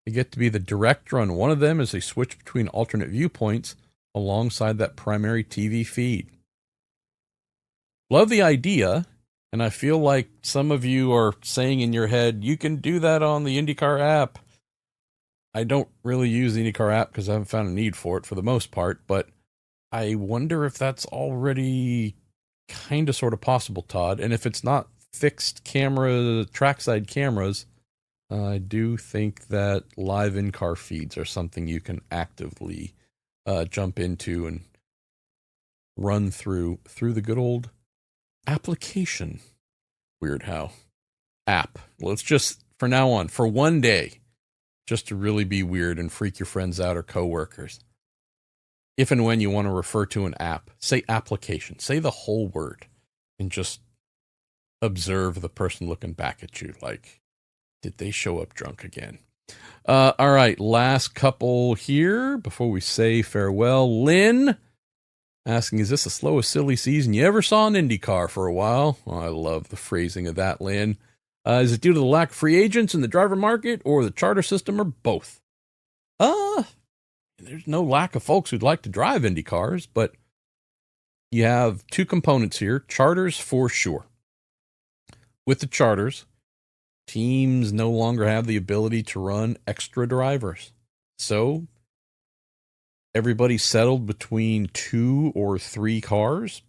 You get to be the director on one of them as they switch between alternate viewpoints alongside that primary TV feed. Love the idea, and I feel like some of you are saying in your head, you can do that on the IndyCar app. I don't really use the IndyCar app because I haven't found a need for it for the most part, but I wonder if that's already kind of sort of possible, Todd. And if it's not fixed camera, trackside cameras, I do think that live in-car feeds are something you can actively jump into and run through the good old application. Weird how. App. Let's just, for now on, for one day, just to really be weird and freak your friends out or coworkers. If and when you want to refer to an app, say application, say the whole word, and just observe the person looking back at you like, did they show up drunk again? All right, last couple here before we say farewell. Lynn asking, is this the slowest silly season you ever saw in IndyCar for a while? Oh, I love the phrasing of that, Lynn. Is it due to the lack of free agents in the driver market or the charter system or both? There's no lack of folks who'd like to drive Indy cars, but you have two components here. Charters for sure. With the charters, teams no longer have the ability to run extra drivers. So everybody's settled between 2 or 3 cars.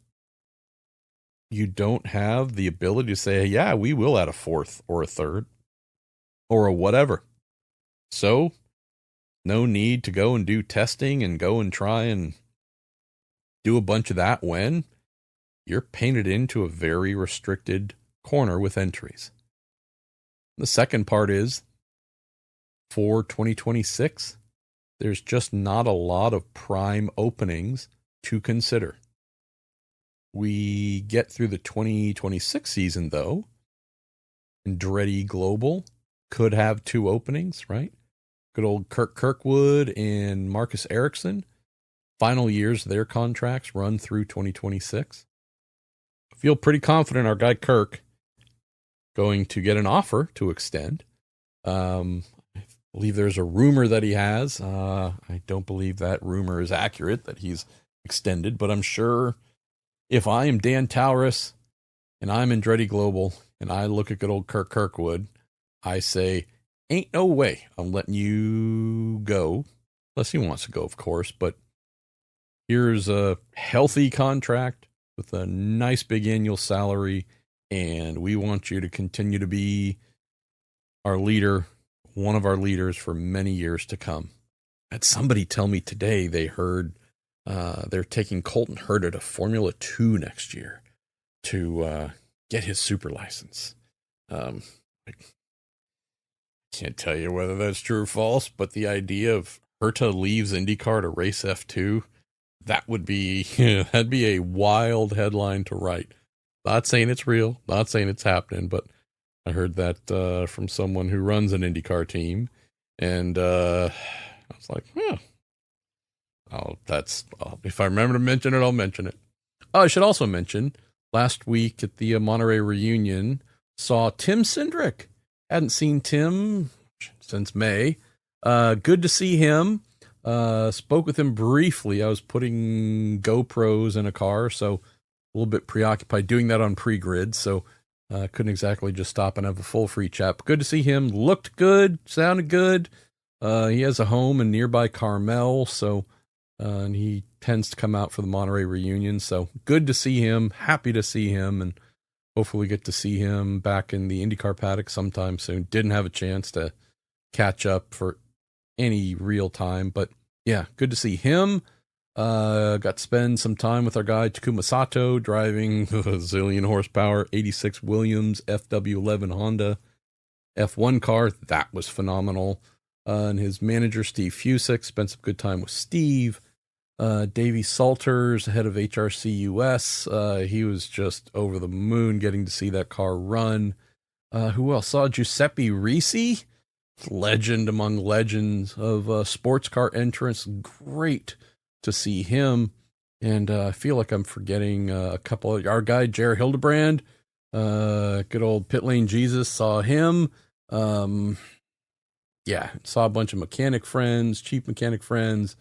You don't have the ability to say, yeah, we will add a 4th or a 3rd or a whatever. So no need to go and do testing and go and try and do a bunch of that when you're painted into a very restricted corner with entries. The second part is for 2026, there's just not a lot of prime openings to consider. We get through the 2026 season, though, Andretti Global could have 2 openings, right? Good old Kirk Kirkwood and Marcus Ericsson. Final years of their contracts run through 2026. I feel pretty confident our guy Kirk going to get an offer to extend. I believe there's a rumor that he has. I don't believe that rumor is accurate, that he's extended, but I'm sure if I am Dan Taurus and I'm Andretti Global and I look at good old Kirk Kirkwood, I say, ain't no way I'm letting you go, unless he wants to go, of course, but here's a healthy contract with a nice big annual salary, and we want you to continue to be our leader, one of our leaders for many years to come. I had somebody tell me today they heard they're taking Colton Herta to Formula 2 next year to get his super license. I can't tell you whether that's true or false, but the idea of Herta leaves IndyCar to race F2, that would be, that'd be a wild headline to write. Not saying it's real, not saying it's happening, but I heard that from someone who runs an IndyCar team, and I was like, if I remember to mention it, I'll mention it. Oh, I should also mention, last week at the Monterey reunion, saw Tim Cindric. Hadn't seen Tim since May. Good to see him. Spoke with him briefly. I was putting GoPros in a car, so a little bit preoccupied doing that on pre-grid, so couldn't exactly just stop and have a full free chat. But good to see him. Looked good, sounded good. He has a home in nearby Carmel, so and he tends to come out for the Monterey reunion. So good to see him. Happy to see him, and hopefully get to see him back in the IndyCar paddock sometime soon. Didn't have a chance to catch up for any real time, but yeah, good to see him. Got to spend some time with our guy Takuma Sato driving a zillion horsepower 86 Williams FW11 Honda F1 car. That was phenomenal. And his manager Steve Fusick, spent some good time with Steve. Davey Salters, head of HRC US. He was just over the moon getting to see that car run. Who else? Saw Giuseppe Risi, legend among legends of sports car entrance. Great to see him. And I feel like I'm forgetting a couple of our guy, Jared Hildebrand. Good old Pit Lane Jesus, saw him. Yeah, saw a bunch of mechanic friends, chief mechanic friends.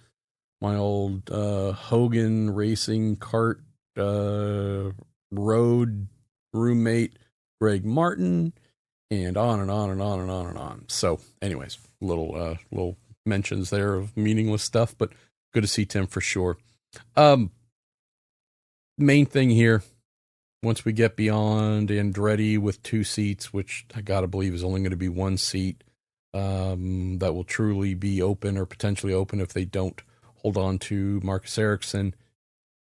My old Hogan racing kart road roommate, Greg Martin, and on and on and on and on and on. So anyways, little mentions there of meaningless stuff, but good to see Tim for sure. Main thing here, once we get beyond Andretti with 2 seats, which I gotta believe is only going to be 1 seat, that will truly be open or potentially open if they don't hold on to Marcus Ericsson.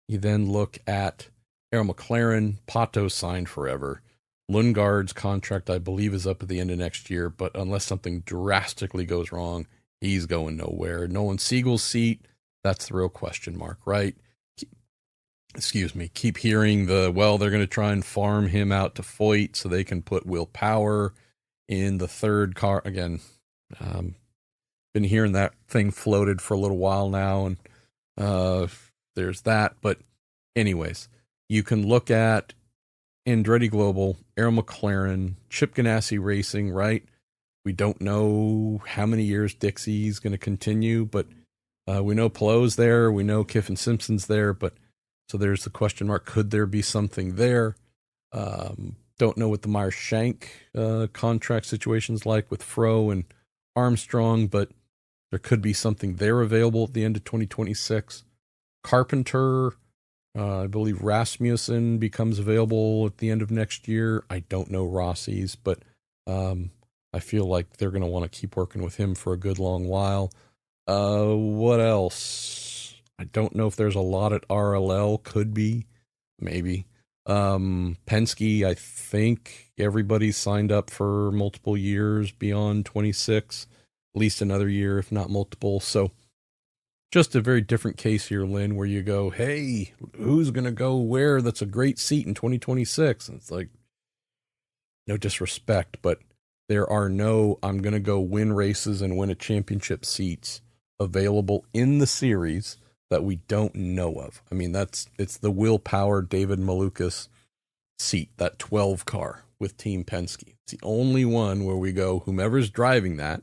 You then look at Arrow McLaren. Pato signed forever. Lundgaard's contract, I believe, is up at the end of next year, but unless something drastically goes wrong, he's going nowhere. Nolan Siegel's seat, that's the real question mark, right? Keep hearing they're going to try and farm him out to Foyt so they can put Will Power in the third car. Again, been hearing that thing floated for a little while now, and there's that. But anyways, you can look at Andretti Global, Arrow McLaren, Chip Ganassi Racing, right? We don't know how many years Dixie's going to continue, but we know Pelot's there. We know Kiffin Simpson's there, but so there's the question mark. Could there be something there? Don't know what the Meyer Shank contract situation's like with Fro and Armstrong, but there could be something there available at the end of 2026. Carpenter, I believe Rasmussen becomes available at the end of next year. I don't know Rossi's, but I feel like they're going to want to keep working with him for a good long while. What else? I don't know if there's a lot at RLL. Could be, maybe. Penske, I think everybody's signed up for multiple years beyond 26, at least another year, if not multiple. So just a very different case here, Lynn, where you go, hey, who's going to go where? That's a great seat in 2026. And it's like, no disrespect, but there are no, I'm going to go win races and win a championship seats available in the series that we don't know of. I mean, it's the Will Power David Malukas seat, that 12 car with Team Penske. It's the only one where we go, whomever's driving that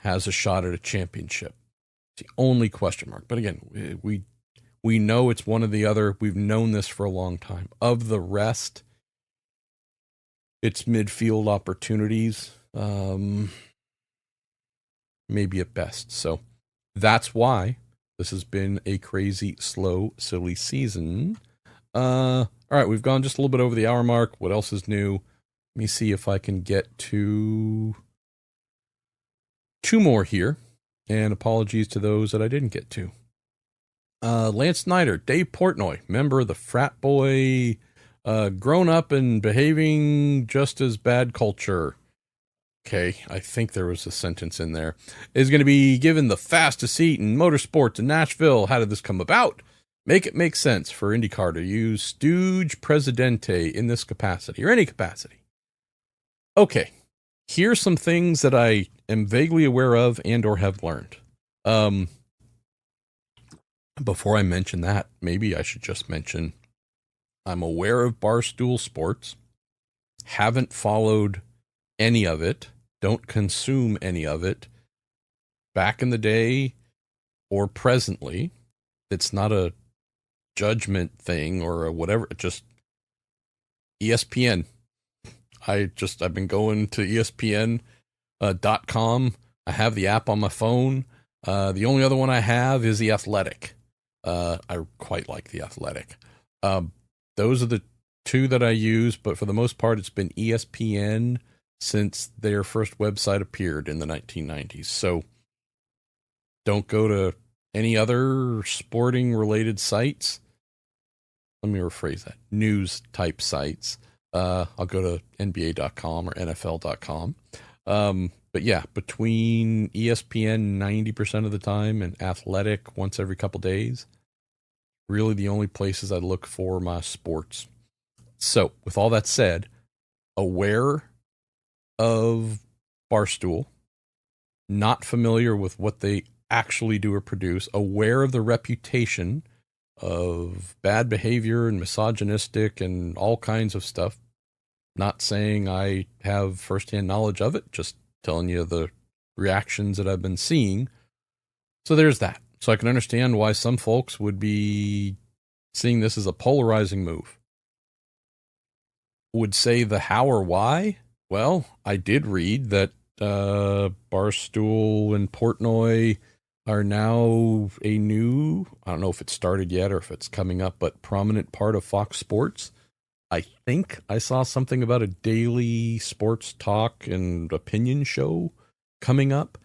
has a shot at a championship. It's the only question mark. But again, we know it's one or the other. We've known this for a long time. Of the rest, it's midfield opportunities, maybe at best. So that's why this has been a crazy, slow, silly season. All right, we've gone just a little bit over the hour mark. What else is new? Let me see if I can get to 2 more here. And apologies to those that I didn't get to. Lance Snyder, Dave Portnoy, member of the frat boy, grown up and behaving just as bad culture. Okay, I think there was a sentence in there. Is going to be given the fastest seat in motorsports in Nashville. How did this come about? Make it make sense for IndyCar to use Stooge Presidente in this capacity or any capacity. Okay, here's some things that I am vaguely aware of and or have learned. Before I mention that, maybe I should just mention I'm aware of Barstool Sports. Haven't followed any of it. Don't consume any of it. back in the day or presently. It's not a judgment thing or a whatever. Just ESPN. I've been going to ESPN.com. I have the app on my phone. The only other one I have is The Athletic. I quite like The Athletic. Those are the two that I use, but for the most part, it's been ESPN since their first website appeared in the 1990s. So don't go to any other sporting related sites. Let me rephrase that. News type sites. I'll go to NBA.com or NFL.com. But yeah, between ESPN 90% of the time and Athletic once every couple days, really the only places I look for my sports. So, with all that said, aware of Barstool, not familiar with what they actually do or produce, aware of the reputation of bad behavior and misogynistic and all kinds of stuff. Not saying I have firsthand knowledge of it, just telling you the reactions that I've been seeing. So there's that. So I can understand why some folks would be seeing this as a polarizing move. Would say the how or why? Well, I did read that Barstool and Portnoy are now a new, I don't know if it started yet or if it's coming up, but prominent part of Fox Sports. I think I saw something about a daily sports talk and opinion show coming up.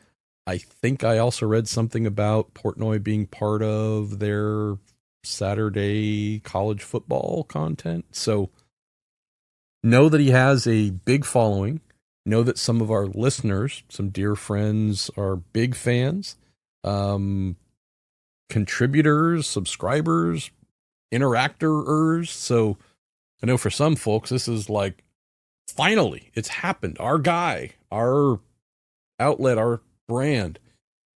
I think I also read something about Portnoy being part of their Saturday college football content. So know that he has a big following. Know that some of our listeners, some dear friends, are big fans. Contributors, subscribers, interactors. So I know for some folks, this is like, finally, it's happened. Our guy, our outlet, our brand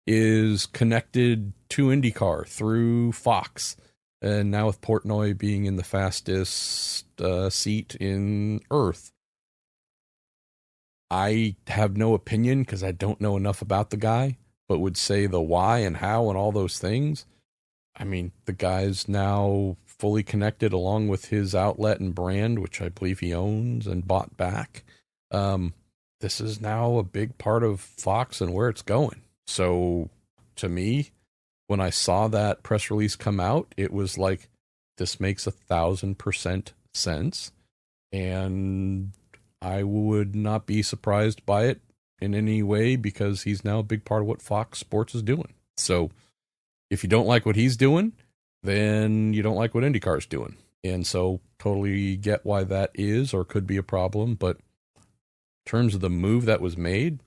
is connected to IndyCar through Fox. And now with Portnoy being in the fastest seat in Earth. I have no opinion because I don't know enough about the guy, but would say the why and how and all those things. I mean, the guy's now fully connected along with his outlet and brand, which I believe he owns and bought back. This is now a big part of Fox and where it's going. So to me, when I saw that press release come out, it was like, this makes 1,000% sense. And I would not be surprised by it in any way because he's now a big part of what Fox Sports is doing. So if you don't like what he's doing, then you don't like what IndyCar is doing. And so totally get why that is or could be a problem. But in terms of the move that was made,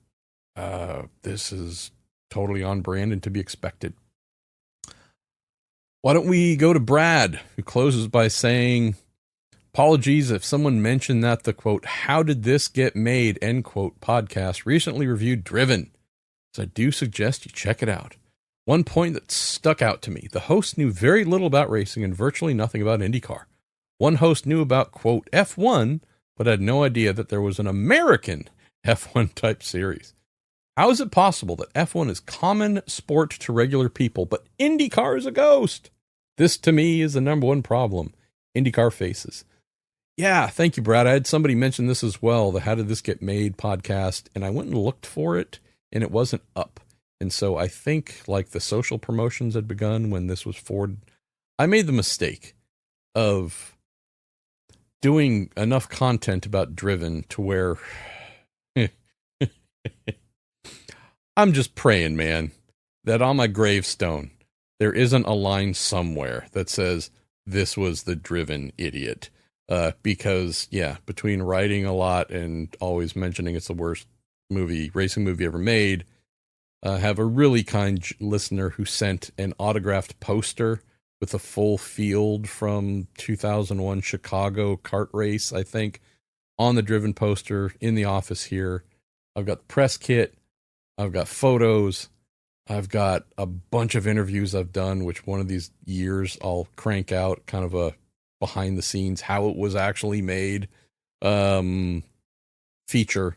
this is totally on brand and to be expected. Why don't we go to Brad, who closes by saying, apologies if someone mentioned that the, quote, how did this get made, end quote, podcast recently reviewed Driven. So I do suggest you check it out. One point that stuck out to me, the host knew very little about racing and virtually nothing about IndyCar. One host knew about, quote, F1, but had no idea that there was an American F1 type series. How is it possible that F1 is common sport to regular people, but IndyCar is a ghost? This, to me, is the number one problem IndyCar faces. Yeah, thank you, Brad. I had somebody mention this as well, the How Did This Get Made podcast, and I went and looked for it, and it wasn't up. And so I think, like, the social promotions had begun when this was forwarded. I made the mistake of doing enough content about Driven to where I'm just praying, man, that on my gravestone, there isn't a line somewhere that says, this was the Driven idiot. Because, yeah, between writing a lot and always mentioning it's the worst racing movie ever made, have a really kind listener who sent an autographed poster with a full field from 2001 Chicago kart race, I think, on the Driven poster in the office here. I've got the press kit. I've got photos. I've got a bunch of interviews I've done, which one of these years I'll crank out kind of a behind the scenes, how it was actually made feature.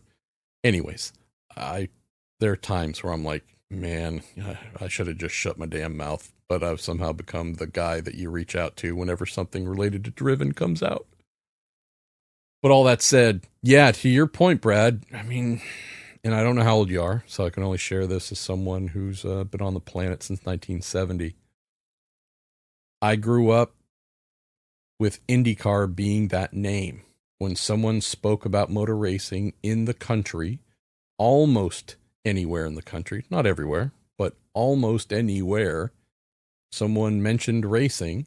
Anyways, there are times where I'm like, Man, I should have just shut my damn mouth, but I've somehow become the guy that you reach out to whenever something related to Driven comes out. But all that said, yeah, to your point, Brad, I mean, and I don't know how old you are, so I can only share this as someone who's been on the planet since 1970. I grew up with IndyCar being that name. When someone spoke about motor racing in the country, almost anywhere in the country, not everywhere, but almost anywhere, someone mentioned racing,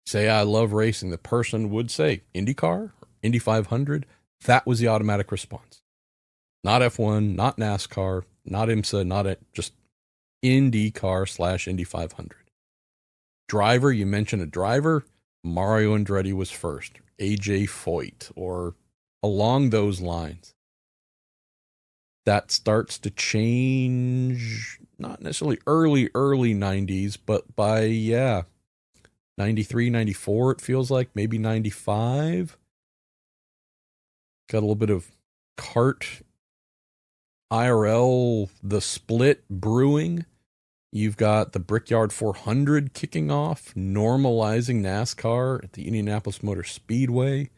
say, I love racing, the person would say, IndyCar, Indy 500. That was the automatic response. Not F1, not NASCAR, not IMSA, just IndyCar / Indy 500. Driver, you mentioned a driver, Mario Andretti was first, AJ Foyt, or along those lines. That starts to change, not necessarily early 90s, but by, 93, 94, it feels like, maybe 95. Got a little bit of kart, IRL, the split brewing. You've got the Brickyard 400 kicking off, normalizing NASCAR at the Indianapolis Motor Speedway.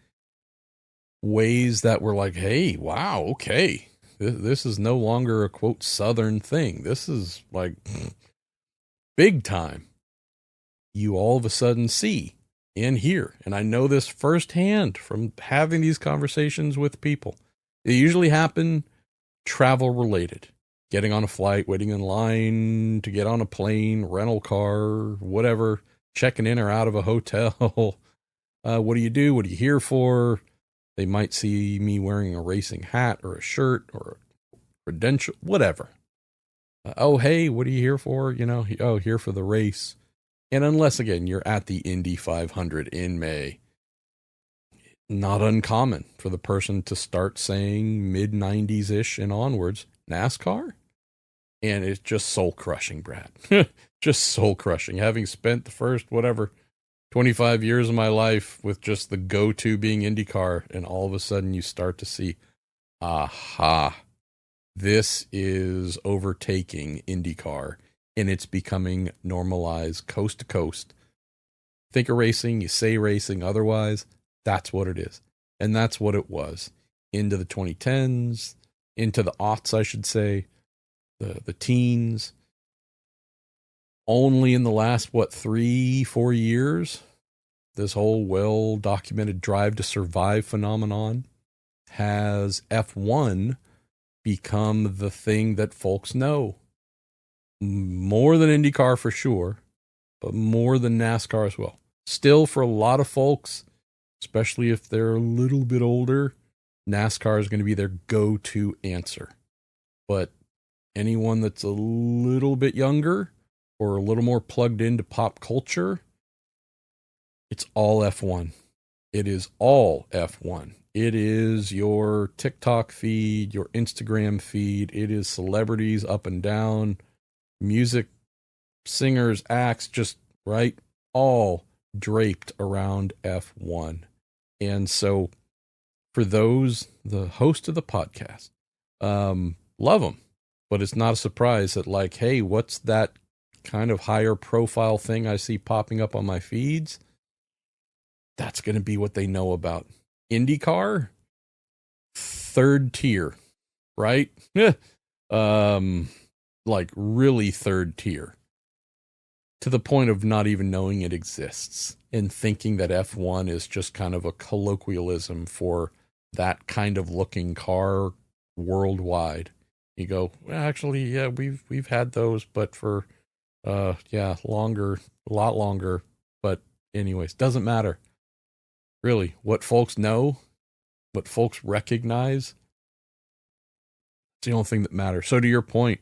Ways that were like, hey, wow, okay. This is no longer a, quote, Southern thing. This is like big time. You all of a sudden see and hear, and I know this firsthand from having these conversations with people. They usually happen travel related. Getting on a flight, waiting in line to get on a plane, rental car, whatever, checking in or out of a hotel. What do you do? What are you here for? They might see me wearing a racing hat or a shirt or a credential, whatever. Oh, hey, what are you here for? Here for the race. And unless, again, you're at the Indy 500 in May, not uncommon for the person to start saying mid-90s-ish and onwards, NASCAR? And it's just soul-crushing, Brad. Just soul-crushing. Having spent the first, 25 years of my life with just the go-to being IndyCar, and all of a sudden you start to see, aha, this is overtaking IndyCar, and it's becoming normalized coast to coast. Think of racing, you say racing, otherwise, that's what it is. And that's what it was. Into the 2010s, into the aughts, I should say, the teens. Only in the last, 3-4 years, this whole well-documented drive to survive phenomenon has F1 become the thing that folks know. More than IndyCar for sure, but more than NASCAR as well. Still, for a lot of folks, especially if they're a little bit older, NASCAR is going to be their go-to answer. But anyone that's a little bit younger or a little more plugged into pop culture, it's all F1. It is all F1. It is your TikTok feed, your Instagram feed. It is celebrities up and down, music, singers, acts, just right, all draped around F1. And so for those, the host of the podcast, love them. But it's not a surprise that, like, hey, what's that kind of higher profile thing I see popping up on my feeds? That's going to be what they know about. IndyCar, third tier, right? Like really third tier. To the point of not even knowing it exists and thinking that F1 is just kind of a colloquialism for that kind of looking car worldwide. You go, well, actually, yeah, we've had those, but for longer, a lot longer. But anyways, doesn't matter. Really, what folks know, what folks recognize, it's the only thing that matters. So to your point,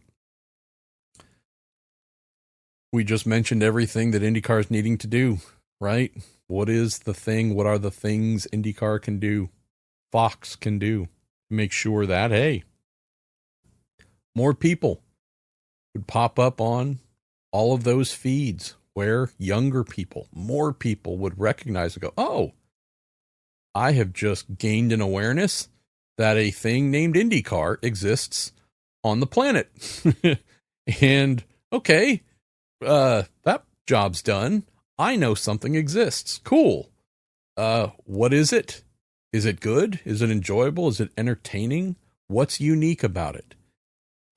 we just mentioned everything that IndyCar is needing to do, right? What is the thing? What are the things IndyCar can do? Fox can do. Make sure that, hey, more people would pop up on all of those feeds where younger people, more people would recognize and go, oh, I have just gained an awareness that a thing named IndyCar exists on the planet. And okay, that job's done. I know something exists. Cool. What is it? Is it good? Is it enjoyable? Is it entertaining? What's unique about it?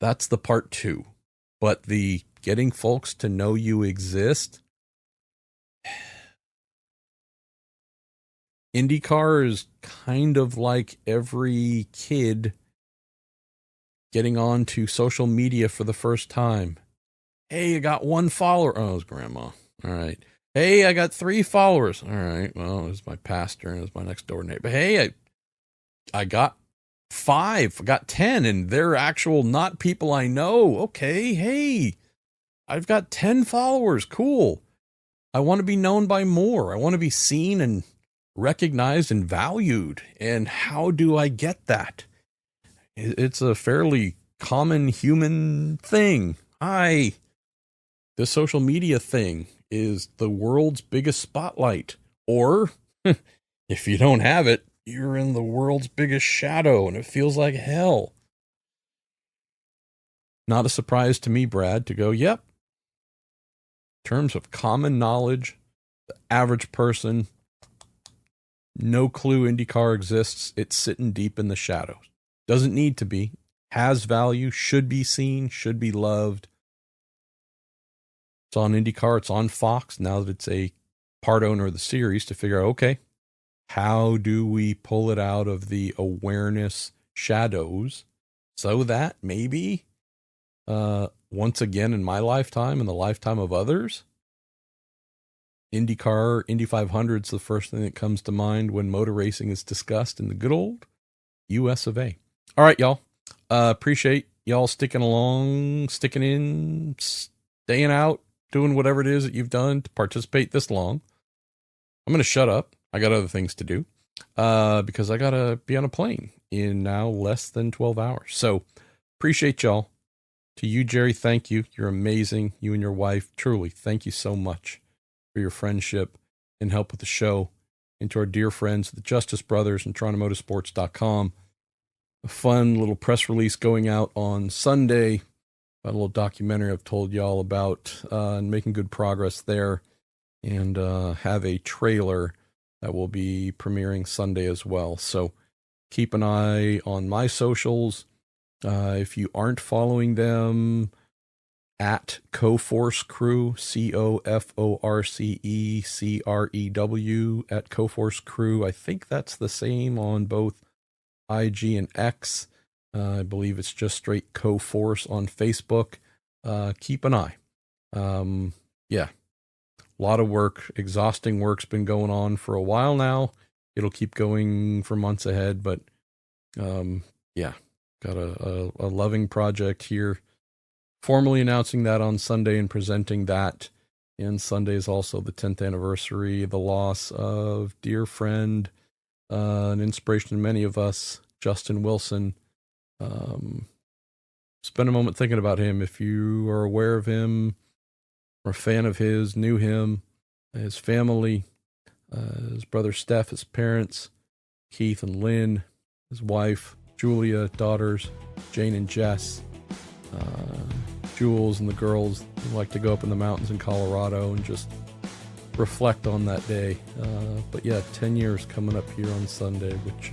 That's the part 2. But the getting folks to know you exist. IndyCar is kind of like every kid getting onto social media for the first time. Hey, I got 1 follower. Oh, it's grandma. All right. Hey, I got 3 followers. All right. Well, it's my pastor and it's my next door neighbor. But hey, I got 5. I got 10, and they're actual not people I know. Okay. Hey, I've got 10 followers. Cool. I want to be known by more. I want to be seen and recognized and valued. And how do I get that? It's a fairly common human thing. The social media thing is the world's biggest spotlight. Or if you don't have it, you're in the world's biggest shadow and it feels like hell. Not a surprise to me, Brad, to go, yep. In terms of common knowledge, the average person, no clue IndyCar exists. It's sitting deep in the shadows. Doesn't need to be. Has value, should be seen, should be loved. It's on IndyCar, it's on Fox, now that it's a part owner of the series, to figure out, okay, how do we pull it out of the awareness shadows so that maybe once again in my lifetime and the lifetime of others, IndyCar, Indy 500 is the first thing that comes to mind when motor racing is discussed in the good old US of A. All right, y'all. Appreciate y'all sticking along, sticking in, staying out, doing whatever it is that you've done to participate this long. I'm going to shut up. I got other things to do because I got to be on a plane in now less than 12 hours. So appreciate y'all. To you, Jerry, thank you. You're amazing. You and your wife, truly, thank you so much for your friendship and help with the show. And to our dear friends, the Justice Brothers and TorontoMotorsports.com. A fun little press release going out on Sunday. A little documentary I've told y'all about and making good progress there. And have a trailer that will be premiering Sunday as well. So keep an eye on my socials. If you aren't following them, at Coforce Crew, COFORCECREW, at Coforce Crew. I think that's the same on both IG and X. I believe it's just straight Coforce on Facebook. Keep an eye. Yeah, a lot of work, exhausting work's been going on for a while now. It'll keep going for months ahead, but yeah, got a loving project here. Formally announcing that on Sunday and presenting that. And Sunday is also the 10th anniversary of the loss of dear friend, an inspiration to many of us, Justin Wilson. Spend a moment thinking about him. If you are aware of him, or a fan of his, knew him, his family, his brother Steph, his parents, Keith and Lynn, his wife, Julia, daughters, Jane and Jess, Jules and the girls who like to go up in the mountains in Colorado and just reflect on that day. But yeah, 10 years coming up here on Sunday, which,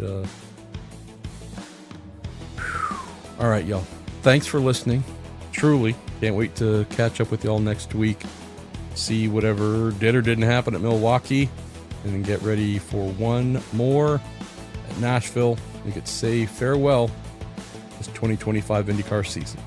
all right, y'all. Thanks for listening. Truly, can't wait to catch up with y'all next week. See whatever did or didn't happen at Milwaukee, and then get ready for one more at Nashville. We could say farewell this 2025 IndyCar season.